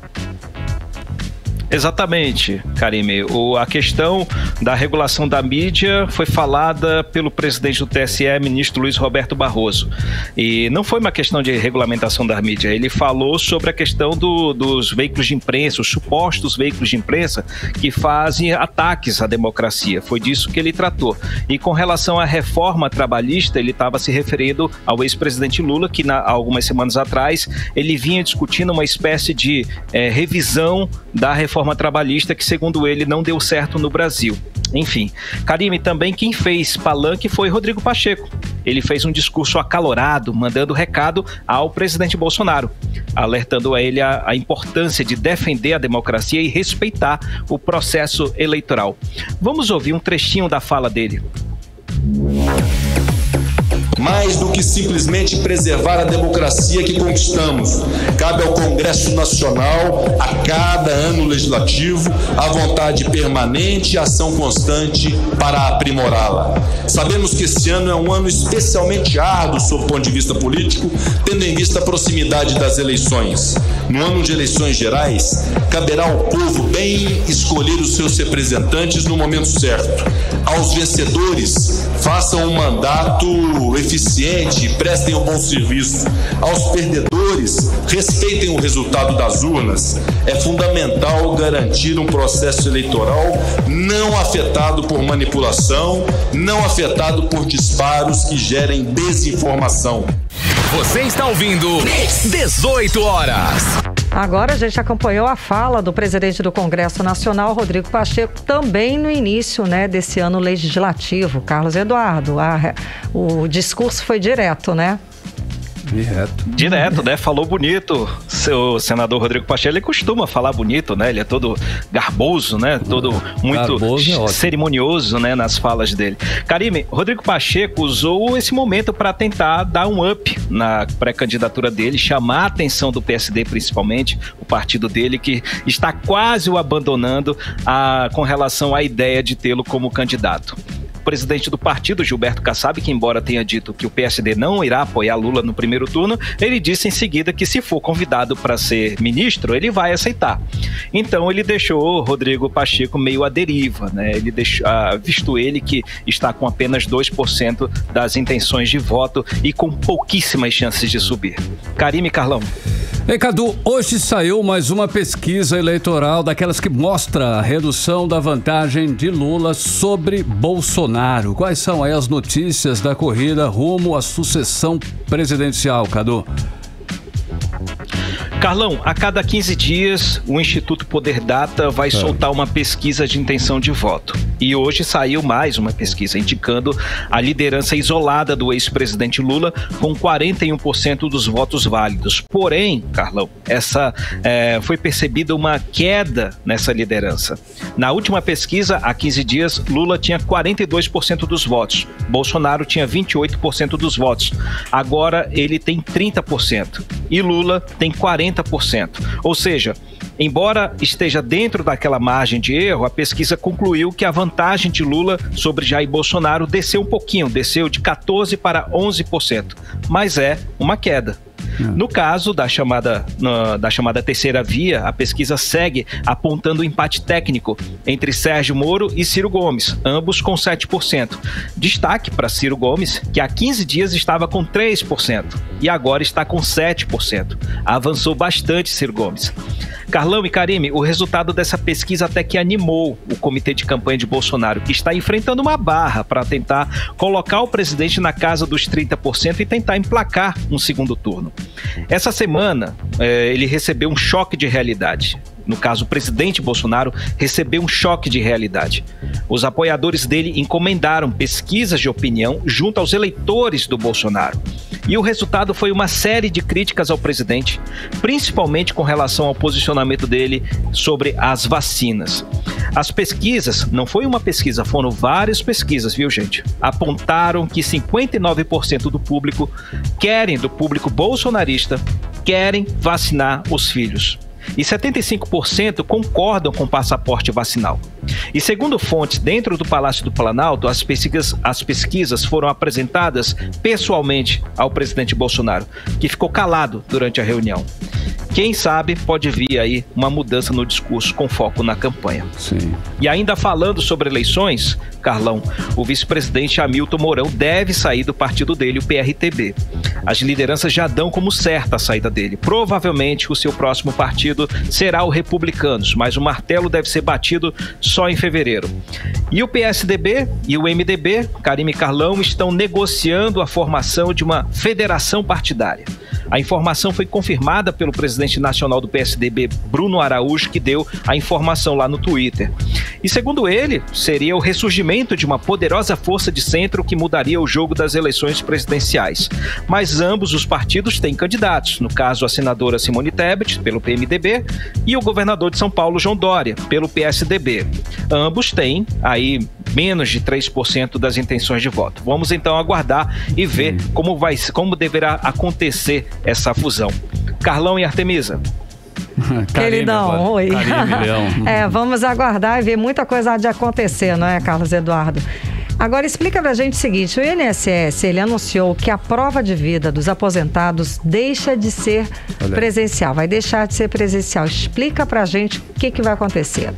Exatamente, Karime. A questão da regulação da mídia foi falada pelo presidente do TSE, ministro Luiz Roberto Barroso. E não foi uma questão de regulamentação da mídia, ele falou sobre a questão dos veículos de imprensa, os supostos veículos de imprensa que fazem ataques à democracia. Foi disso que ele tratou. E com relação à reforma trabalhista, ele estava se referindo ao ex-presidente Lula, que algumas semanas atrás ele vinha discutindo uma espécie de revisão da reforma trabalhista que, segundo ele, não deu certo no Brasil. Enfim, Karime, também quem fez palanque foi Rodrigo Pacheco. Ele fez um discurso acalorado, mandando recado ao presidente Bolsonaro, alertando a ele a importância de defender a democracia e respeitar o processo eleitoral. Vamos ouvir um trechinho da fala dele. Mais do que simplesmente preservar a democracia que conquistamos, cabe ao Congresso Nacional, a cada ano legislativo, a vontade permanente e a ação constante para aprimorá-la. Sabemos que esse ano é um ano especialmente árduo sob o ponto de vista político, tendo em vista a proximidade das eleições. No ano de eleições gerais, caberá ao povo bem escolher os seus representantes no momento certo. Aos vencedores, façam um mandato eficiente, prestem um bom serviço. Aos perdedores, respeitem o resultado das urnas. É fundamental garantir um processo eleitoral não afetado por manipulação, não afetado por disparos que gerem desinformação. Você está ouvindo 18 horas. Agora a gente acompanhou a fala do presidente do Congresso Nacional, Rodrigo Pacheco, também no início, desse ano legislativo. Carlos Eduardo, o discurso foi direto, né? Direto, né? Falou bonito. Seu senador Rodrigo Pacheco, ele costuma falar bonito, né? Ele é todo garboso, né? Todo muito cerimonioso, né? Nas falas dele. Karime, Rodrigo Pacheco usou esse momento para tentar dar um up na pré-candidatura dele, chamar a atenção do PSD, principalmente, o partido dele, que está quase o abandonando com relação à ideia de tê-lo como candidato. O presidente do partido, Gilberto Kassab, que embora tenha dito que o PSD não irá apoiar Lula no primeiro turno, ele disse em seguida que se for convidado para ser ministro, ele vai aceitar. Então ele deixou Rodrigo Pacheco meio à deriva, né? Ele deixou, visto ele que está com apenas 2% das intenções de voto e com pouquíssimas chances de subir. Karime, Carlão. Ei, Cadu, hoje saiu mais uma pesquisa eleitoral daquelas que mostra a redução da vantagem de Lula sobre Bolsonaro. Quais são aí as notícias da corrida rumo à sucessão presidencial, Cadu? Carlão, a cada 15 dias o Instituto Poder Data vai soltar uma pesquisa de intenção de voto. E hoje saiu mais uma pesquisa indicando a liderança isolada do ex-presidente Lula com 41% dos votos válidos. Porém, Carlão, foi percebida uma queda nessa liderança. Na última pesquisa, há 15 dias, Lula tinha 42% dos votos. Bolsonaro tinha 28% dos votos. Agora ele tem 30%. E Lula tem 40%. Ou seja, embora esteja dentro daquela margem de erro, a pesquisa concluiu que a vantagem de Lula sobre Jair Bolsonaro desceu um pouquinho, desceu de 14% para 11%, mas é uma queda. No caso da chamada terceira via, a pesquisa segue apontando um empate técnico entre Sérgio Moro e Ciro Gomes, ambos com 7%. Destaque para Ciro Gomes, que há 15 dias estava com 3% e agora está com 7%. Avançou bastante Ciro Gomes. Carlão e Karime, o resultado dessa pesquisa até que animou o comitê de campanha de Bolsonaro, que está enfrentando uma barra para tentar colocar o presidente na casa dos 30% e tentar emplacar um segundo turno. Essa semana, ele recebeu um choque de realidade. No caso, o presidente Bolsonaro recebeu um choque de realidade. Os apoiadores dele encomendaram pesquisas de opinião junto aos eleitores do Bolsonaro. E o resultado foi uma série de críticas ao presidente, principalmente com relação ao posicionamento dele sobre as vacinas. As pesquisas, não foi uma pesquisa, foram várias pesquisas, viu, gente? Apontaram que 59% do público bolsonarista, querem vacinar os filhos. E 75% concordam com o passaporte vacinal. E segundo fontes dentro do Palácio do Planalto, as pesquisas foram apresentadas pessoalmente ao presidente Bolsonaro, que ficou calado durante a reunião. Quem sabe pode vir aí uma mudança no discurso com foco na campanha. Sim. E ainda falando sobre eleições, Carlão, o vice-presidente Hamilton Mourão deve sair do partido dele, o PRTB. As lideranças já dão como certa a saída dele. Provavelmente o seu próximo partido será o Republicanos, mas o martelo deve ser batido só em fevereiro. E o PSDB e o MDB, Karime e Carlão, estão negociando a formação de uma federação partidária. A informação foi confirmada pelo presidente nacional do PSDB, Bruno Araújo, que deu a informação lá no Twitter. E segundo ele, seria o ressurgimento de uma poderosa força de centro que mudaria o jogo das eleições presidenciais. Mas ambos os partidos têm candidatos, no caso a senadora Simone Tebet, pelo PMDB, e o governador de São Paulo, João Dória, pelo PSDB. Ambos têm aí menos de 3% das intenções de voto. Vamos então aguardar e ver como deverá acontecer essa fusão. Carlão e Artemisa. Queridão, oi. Vamos aguardar e ver muita coisa há de acontecer, não é, Carlos Eduardo? Agora explica pra gente o seguinte, o INSS, ele anunciou que a prova de vida dos aposentados deixa de ser presencial, vai deixar de ser presencial. Explica pra gente o que vai acontecer.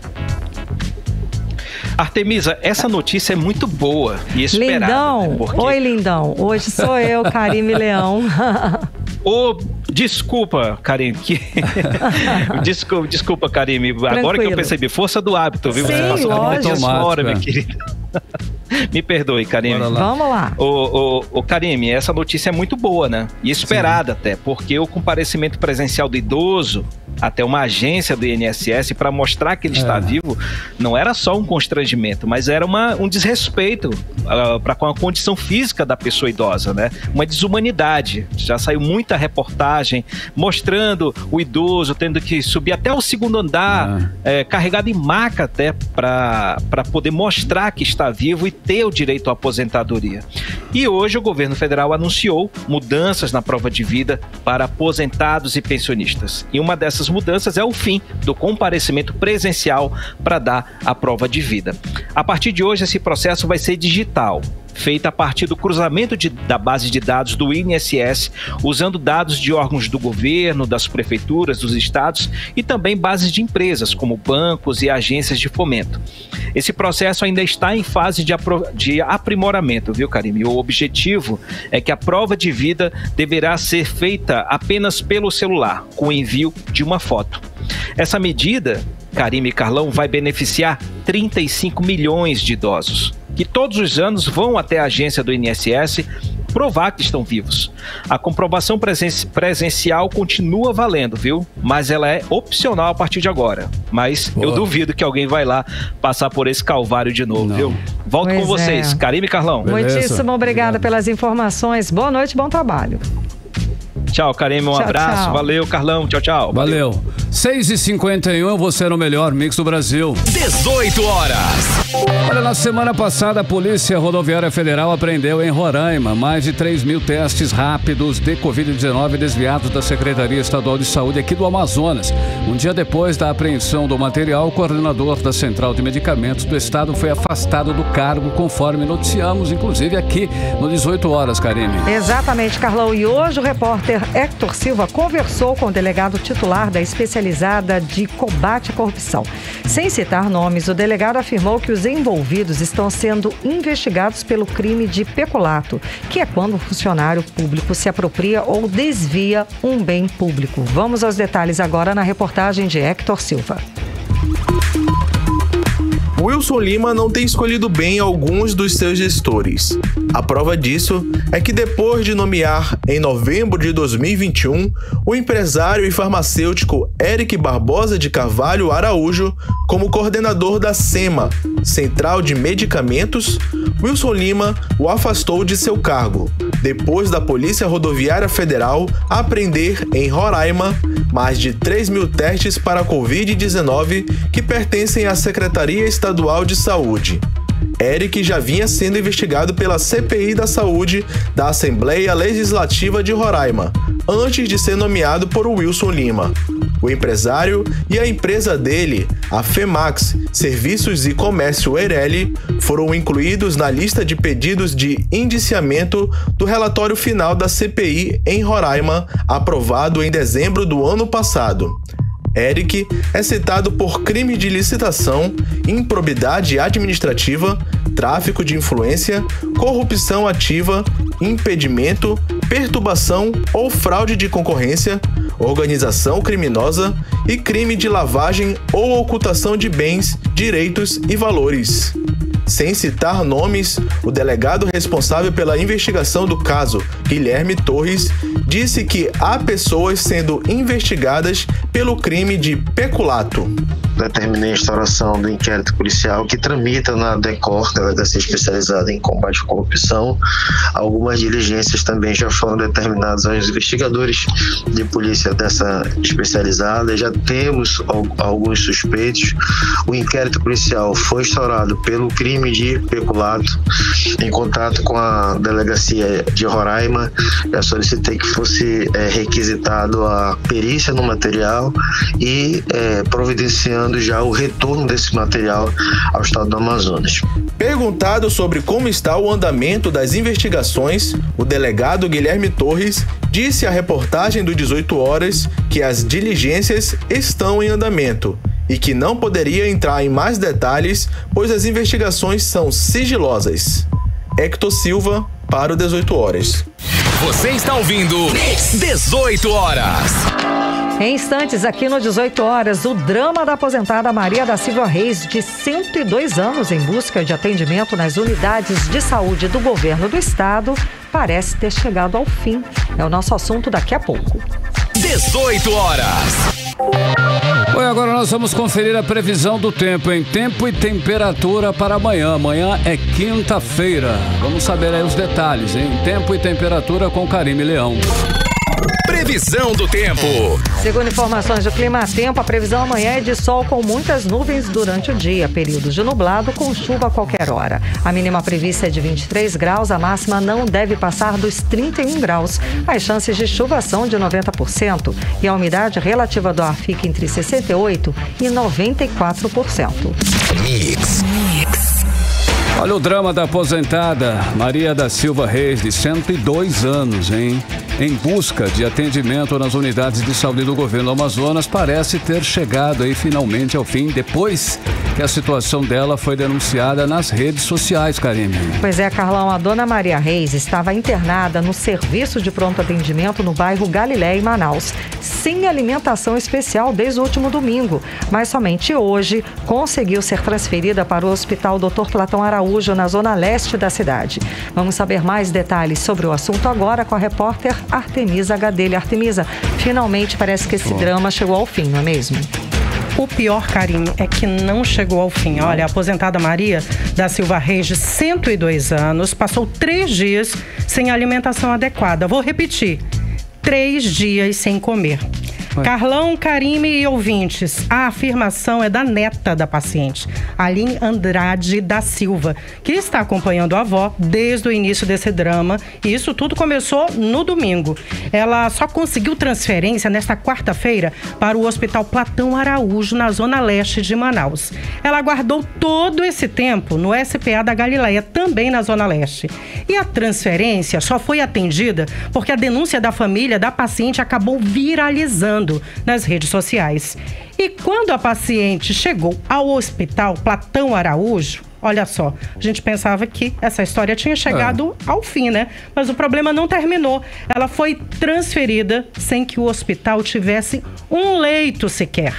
Artemisa, essa notícia é muito boa e esperada. Lindão, né? Porque... Oi Lindão, hoje sou eu, Karime Leão. Desculpa, Karime. Desculpa, Karime. Agora que eu percebi, força do hábito, viu? Sim, você lógico. Fora, minha querida. Me perdoe, Karime. Vamos lá. Karime, essa notícia é muito boa, né? E esperada até, porque o comparecimento presencial do idoso até uma agência do INSS para mostrar que ele está vivo não era só um constrangimento, mas era um desrespeito para com a condição física da pessoa idosa, né? Uma desumanidade. Já saiu muita reportagem mostrando o idoso tendo que subir até o segundo andar, carregado em maca até para poder mostrar que está vivo e ter o direito à aposentadoria. E hoje o governo federal anunciou mudanças na prova de vida para aposentados e pensionistas. E uma dessas mudanças é o fim do comparecimento presencial para dar a prova de vida. A partir de hoje, esse processo vai ser digital, feita a partir do cruzamento da base de dados do INSS, usando dados de órgãos do governo, das prefeituras, dos estados e também bases de empresas, como bancos e agências de fomento. Esse processo ainda está em fase de aprimoramento, viu, Karime? O objetivo é que a prova de vida deverá ser feita apenas pelo celular, com o envio de uma foto. Essa medida, Karime e Carlão, vai beneficiar 35 milhões de idosos, que todos os anos vão até a agência do INSS provar que estão vivos. A comprovação presencial continua valendo, viu? Mas ela é opcional a partir de agora. Mas eu duvido que alguém vai lá passar por esse calvário de novo, viu? Volto com vocês. Karime e Carlão. Muitíssimo obrigada pelas informações. Boa noite, bom trabalho. Tchau, Karime, um abraço. Tchau. Valeu, Carlão. Tchau, tchau. Valeu. 6h51, você no melhor mix do Brasil. 18 horas. Olha, na semana passada, a Polícia Rodoviária Federal apreendeu em Roraima mais de 3.000 testes rápidos de Covid-19 desviados da Secretaria Estadual de Saúde aqui do Amazonas. Um dia depois da apreensão do material, o coordenador da Central de Medicamentos do Estado foi afastado do cargo, conforme noticiamos, inclusive aqui no 18 horas, Karime. Exatamente, Carlão. E hoje o repórter Héctor Silva conversou com o delegado titular da especializada de combate à corrupção. Sem citar nomes, o delegado afirmou que os envolvidos estão sendo investigados pelo crime de peculato, que é quando o funcionário público se apropria ou desvia um bem público. Vamos aos detalhes agora na reportagem de Héctor Silva. Wilson Lima não tem escolhido bem alguns dos seus gestores. A prova disso é que depois de nomear, em novembro de 2021, o empresário e farmacêutico Eric Barbosa de Carvalho Araújo como coordenador da SEMA, Central de Medicamentos, Wilson Lima o afastou de seu cargo, depois da Polícia Rodoviária Federal apreender em Roraima mais de 3.000 testes para a Covid-19 que pertencem à Secretaria Estadual de Saúde. Eric já vinha sendo investigado pela CPI da Saúde da Assembleia Legislativa de Roraima, antes de ser nomeado por Wilson Lima. O empresário e a empresa dele, a Femax Serviços e Comércio Eireli, foram incluídos na lista de pedidos de indiciamento do relatório final da CPI em Roraima, aprovado em dezembro do ano passado. Eric é citado por crime de licitação, improbidade administrativa, tráfico de influência, corrupção ativa, impedimento, perturbação ou fraude de concorrência, organização criminosa e crime de lavagem ou ocultação de bens, direitos e valores. Sem citar nomes, o delegado responsável pela investigação do caso, Guilherme Torres, disse que há pessoas sendo investigadas pelo crime de peculato. Determinei a instauração do inquérito policial que tramita na DECOR, Delegacia Especializada em Combate à Corrupção. Algumas diligências também já foram determinadas aos investigadores de polícia dessa especializada. Já temos alguns suspeitos. O inquérito policial foi instaurado pelo crime de peculato. Em contato com a Delegacia de Roraima, já solicitei que fosse requisitado a perícia no material e providenciando já o retorno desse material ao estado do Amazonas. Perguntado sobre como está o andamento das investigações, o delegado Guilherme Torres disse à reportagem do 18 Horas que as diligências estão em andamento e que não poderia entrar em mais detalhes, pois as investigações são sigilosas. Hector Silva, para o 18 Horas. Você está ouvindo 18 Horas. Em instantes, aqui no 18 Horas, o drama da aposentada Maria da Silva Reis, de 102 anos, em busca de atendimento nas unidades de saúde do governo do estado, parece ter chegado ao fim. É o nosso assunto daqui a pouco. 18 Horas. Oi, agora nós vamos conferir a previsão do tempo, em tempo e temperatura para amanhã. Amanhã é quinta-feira. Vamos saber aí os detalhes, em tempo e temperatura com Karime Leão. Previsão do tempo. Segundo informações do Climatempo, a previsão amanhã é de sol com muitas nuvens durante o dia, períodos de nublado com chuva a qualquer hora. A mínima prevista é de 23 graus, a máxima não deve passar dos 31 graus. As chances de chuva são de 90% e a umidade relativa do ar fica entre 68% e 94%. Mix. Olha o drama da aposentada Maria da Silva Reis, de 102 anos, hein? Em busca de atendimento nas unidades de saúde do governo do Amazonas, parece ter chegado aí finalmente ao fim, depois que a situação dela foi denunciada nas redes sociais, Karime. Pois é, Carlão, a dona Maria Reis estava internada no serviço de pronto atendimento no bairro Galileia, em Manaus, sem alimentação especial desde o último domingo, mas somente hoje conseguiu ser transferida para o Hospital Dr. Platão Araújo, na zona leste da cidade. Vamos saber mais detalhes sobre o assunto agora com a repórter Artemisa Gadelha. Artemisa, finalmente parece que esse drama chegou ao fim, não é mesmo? O pior, Karime, é que não chegou ao fim. Olha, a aposentada Maria da Silva Reis, de 102 anos, passou 3 dias sem alimentação adequada. Vou repetir, 3 dias sem comer. Carlão, Karime e ouvintes, a afirmação é da neta da paciente, Aline Andrade da Silva, que está acompanhando a avó desde o início desse drama, e isso tudo começou no domingo. Ela só conseguiu transferência nesta quarta-feira para o Hospital Platão Araújo, na zona leste de Manaus. Ela aguardou todo esse tempo no SPA da Galileia, também na zona leste. E a transferência só foi atendida porque a denúncia da família da paciente acabou viralizando nas redes sociais. E quando a paciente chegou ao Hospital Platão Araújo, olha só, a gente pensava que essa história tinha chegado ao fim, né? Mas o problema não terminou. Ela foi transferida sem que o hospital tivesse um leito sequer.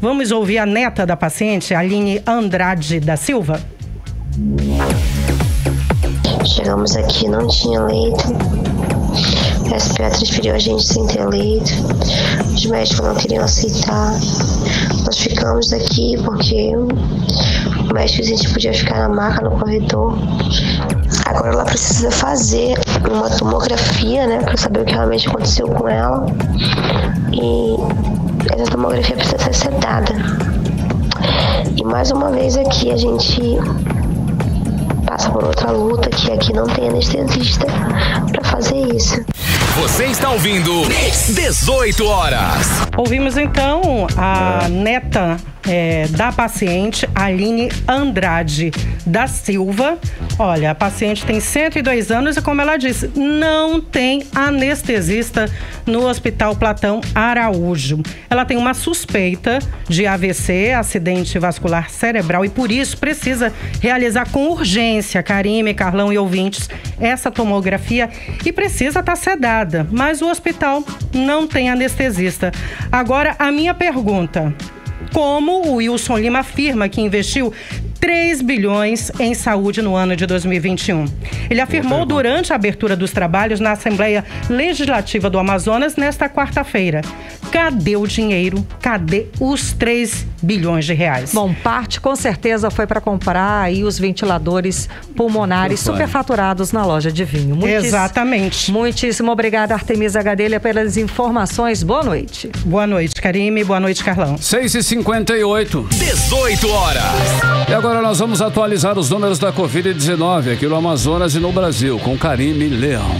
Vamos ouvir a neta da paciente, Aline Andrade da Silva? Chegamos aqui, não tinha leito. A SPA transferiu a gente sem ter leito. Os médicos não queriam aceitar. Nós ficamos aqui porque o médico disse que a gente podia ficar na maca no corredor. Agora ela precisa fazer uma tomografia, né, para saber o que realmente aconteceu com ela. E essa tomografia precisa ser sedada. E mais uma vez aqui a gente passa por outra luta, que aqui não tem anestesista para fazer isso. Você está ouvindo 18 horas. Ouvimos então a neta da paciente, Aline Andrade da Silva. Olha, a paciente tem 102 anos e, como ela disse, não tem anestesista no Hospital Platão Araújo. Ela tem uma suspeita de AVC, acidente vascular cerebral, e por isso precisa realizar com urgência, Karime, Carlão e ouvintes, essa tomografia, e precisa estar sedada, mas o hospital não tem anestesista. Agora, a minha pergunta: como o Wilson Lima afirma que investiu 3 bilhões em saúde no ano de 2021. Ele afirmou durante a abertura dos trabalhos na Assembleia Legislativa do Amazonas nesta quarta-feira. Cadê o dinheiro? Cadê os 3 bilhões de reais? Bom, parte com certeza foi para comprar aí os ventiladores pulmonares superfaturados na loja de vinho. Exatamente. Muitíssimo obrigada, Artemisa Gadelha, pelas informações. Boa noite. Boa noite, Karime. Boa noite, Carlão. 6h58. 18 horas. E agora nós vamos atualizar os números da Covid-19 aqui no Amazonas e no Brasil, com Karime Leão.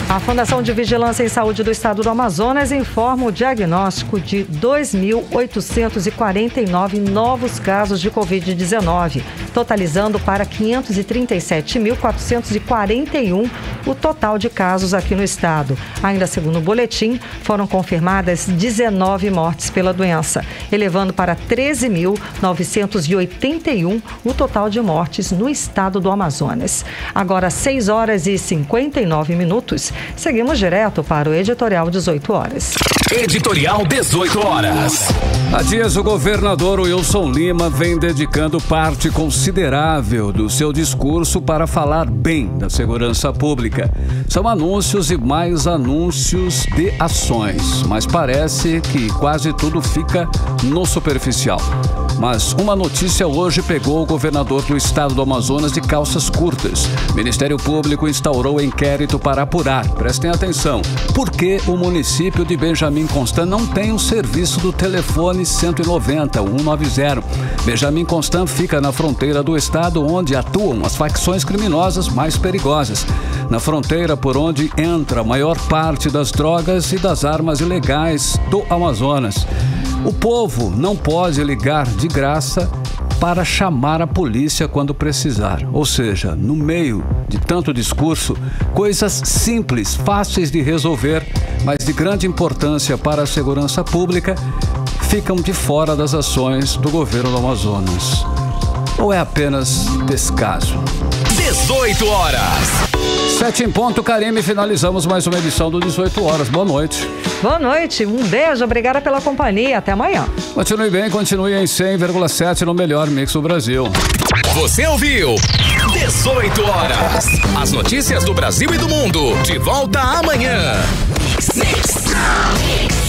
A Fundação de Vigilância em Saúde do Estado do Amazonas informa o diagnóstico de 2.849 novos casos de Covid-19, totalizando para 537.441 o total de casos aqui no estado. Ainda segundo o boletim, foram confirmadas 19 mortes pela doença, elevando para 13.981 o total de mortes no estado do Amazonas. Agora, 6 horas e 59 minutos. Seguimos direto para o Editorial 18 horas. Editorial 18 horas. Há dias, o governador Wilson Lima vem dedicando parte considerável do seu discurso para falar bem da segurança pública. São anúncios e mais anúncios de ações, mas parece que quase tudo fica no superficial. Mas uma notícia hoje pegou o governador do estado do Amazonas de calças curtas. O Ministério Público instaurou inquérito para apurar. Prestem atenção. Por que o município de Benjamin Constant não tem o serviço do telefone 190, 190? Benjamin Constant fica na fronteira do estado onde atuam as facções criminosas mais perigosas. Na fronteira por onde entra a maior parte das drogas e das armas ilegais do Amazonas. O povo não pode ligar de graça para chamar a polícia quando precisar. Ou seja, no meio de tanto discurso, coisas simples, fáceis de resolver, mas de grande importância para a segurança pública, ficam de fora das ações do governo do Amazonas. Ou é apenas descaso? 18 horas. 7 em ponto, Karime, finalizamos mais uma edição do 18 horas. Boa noite. Boa noite, um beijo, obrigada pela companhia, até amanhã. Continue bem, continue em 100,7 no melhor mix do Brasil. Você ouviu 18 horas. As notícias do Brasil e do mundo. De volta amanhã. Mix.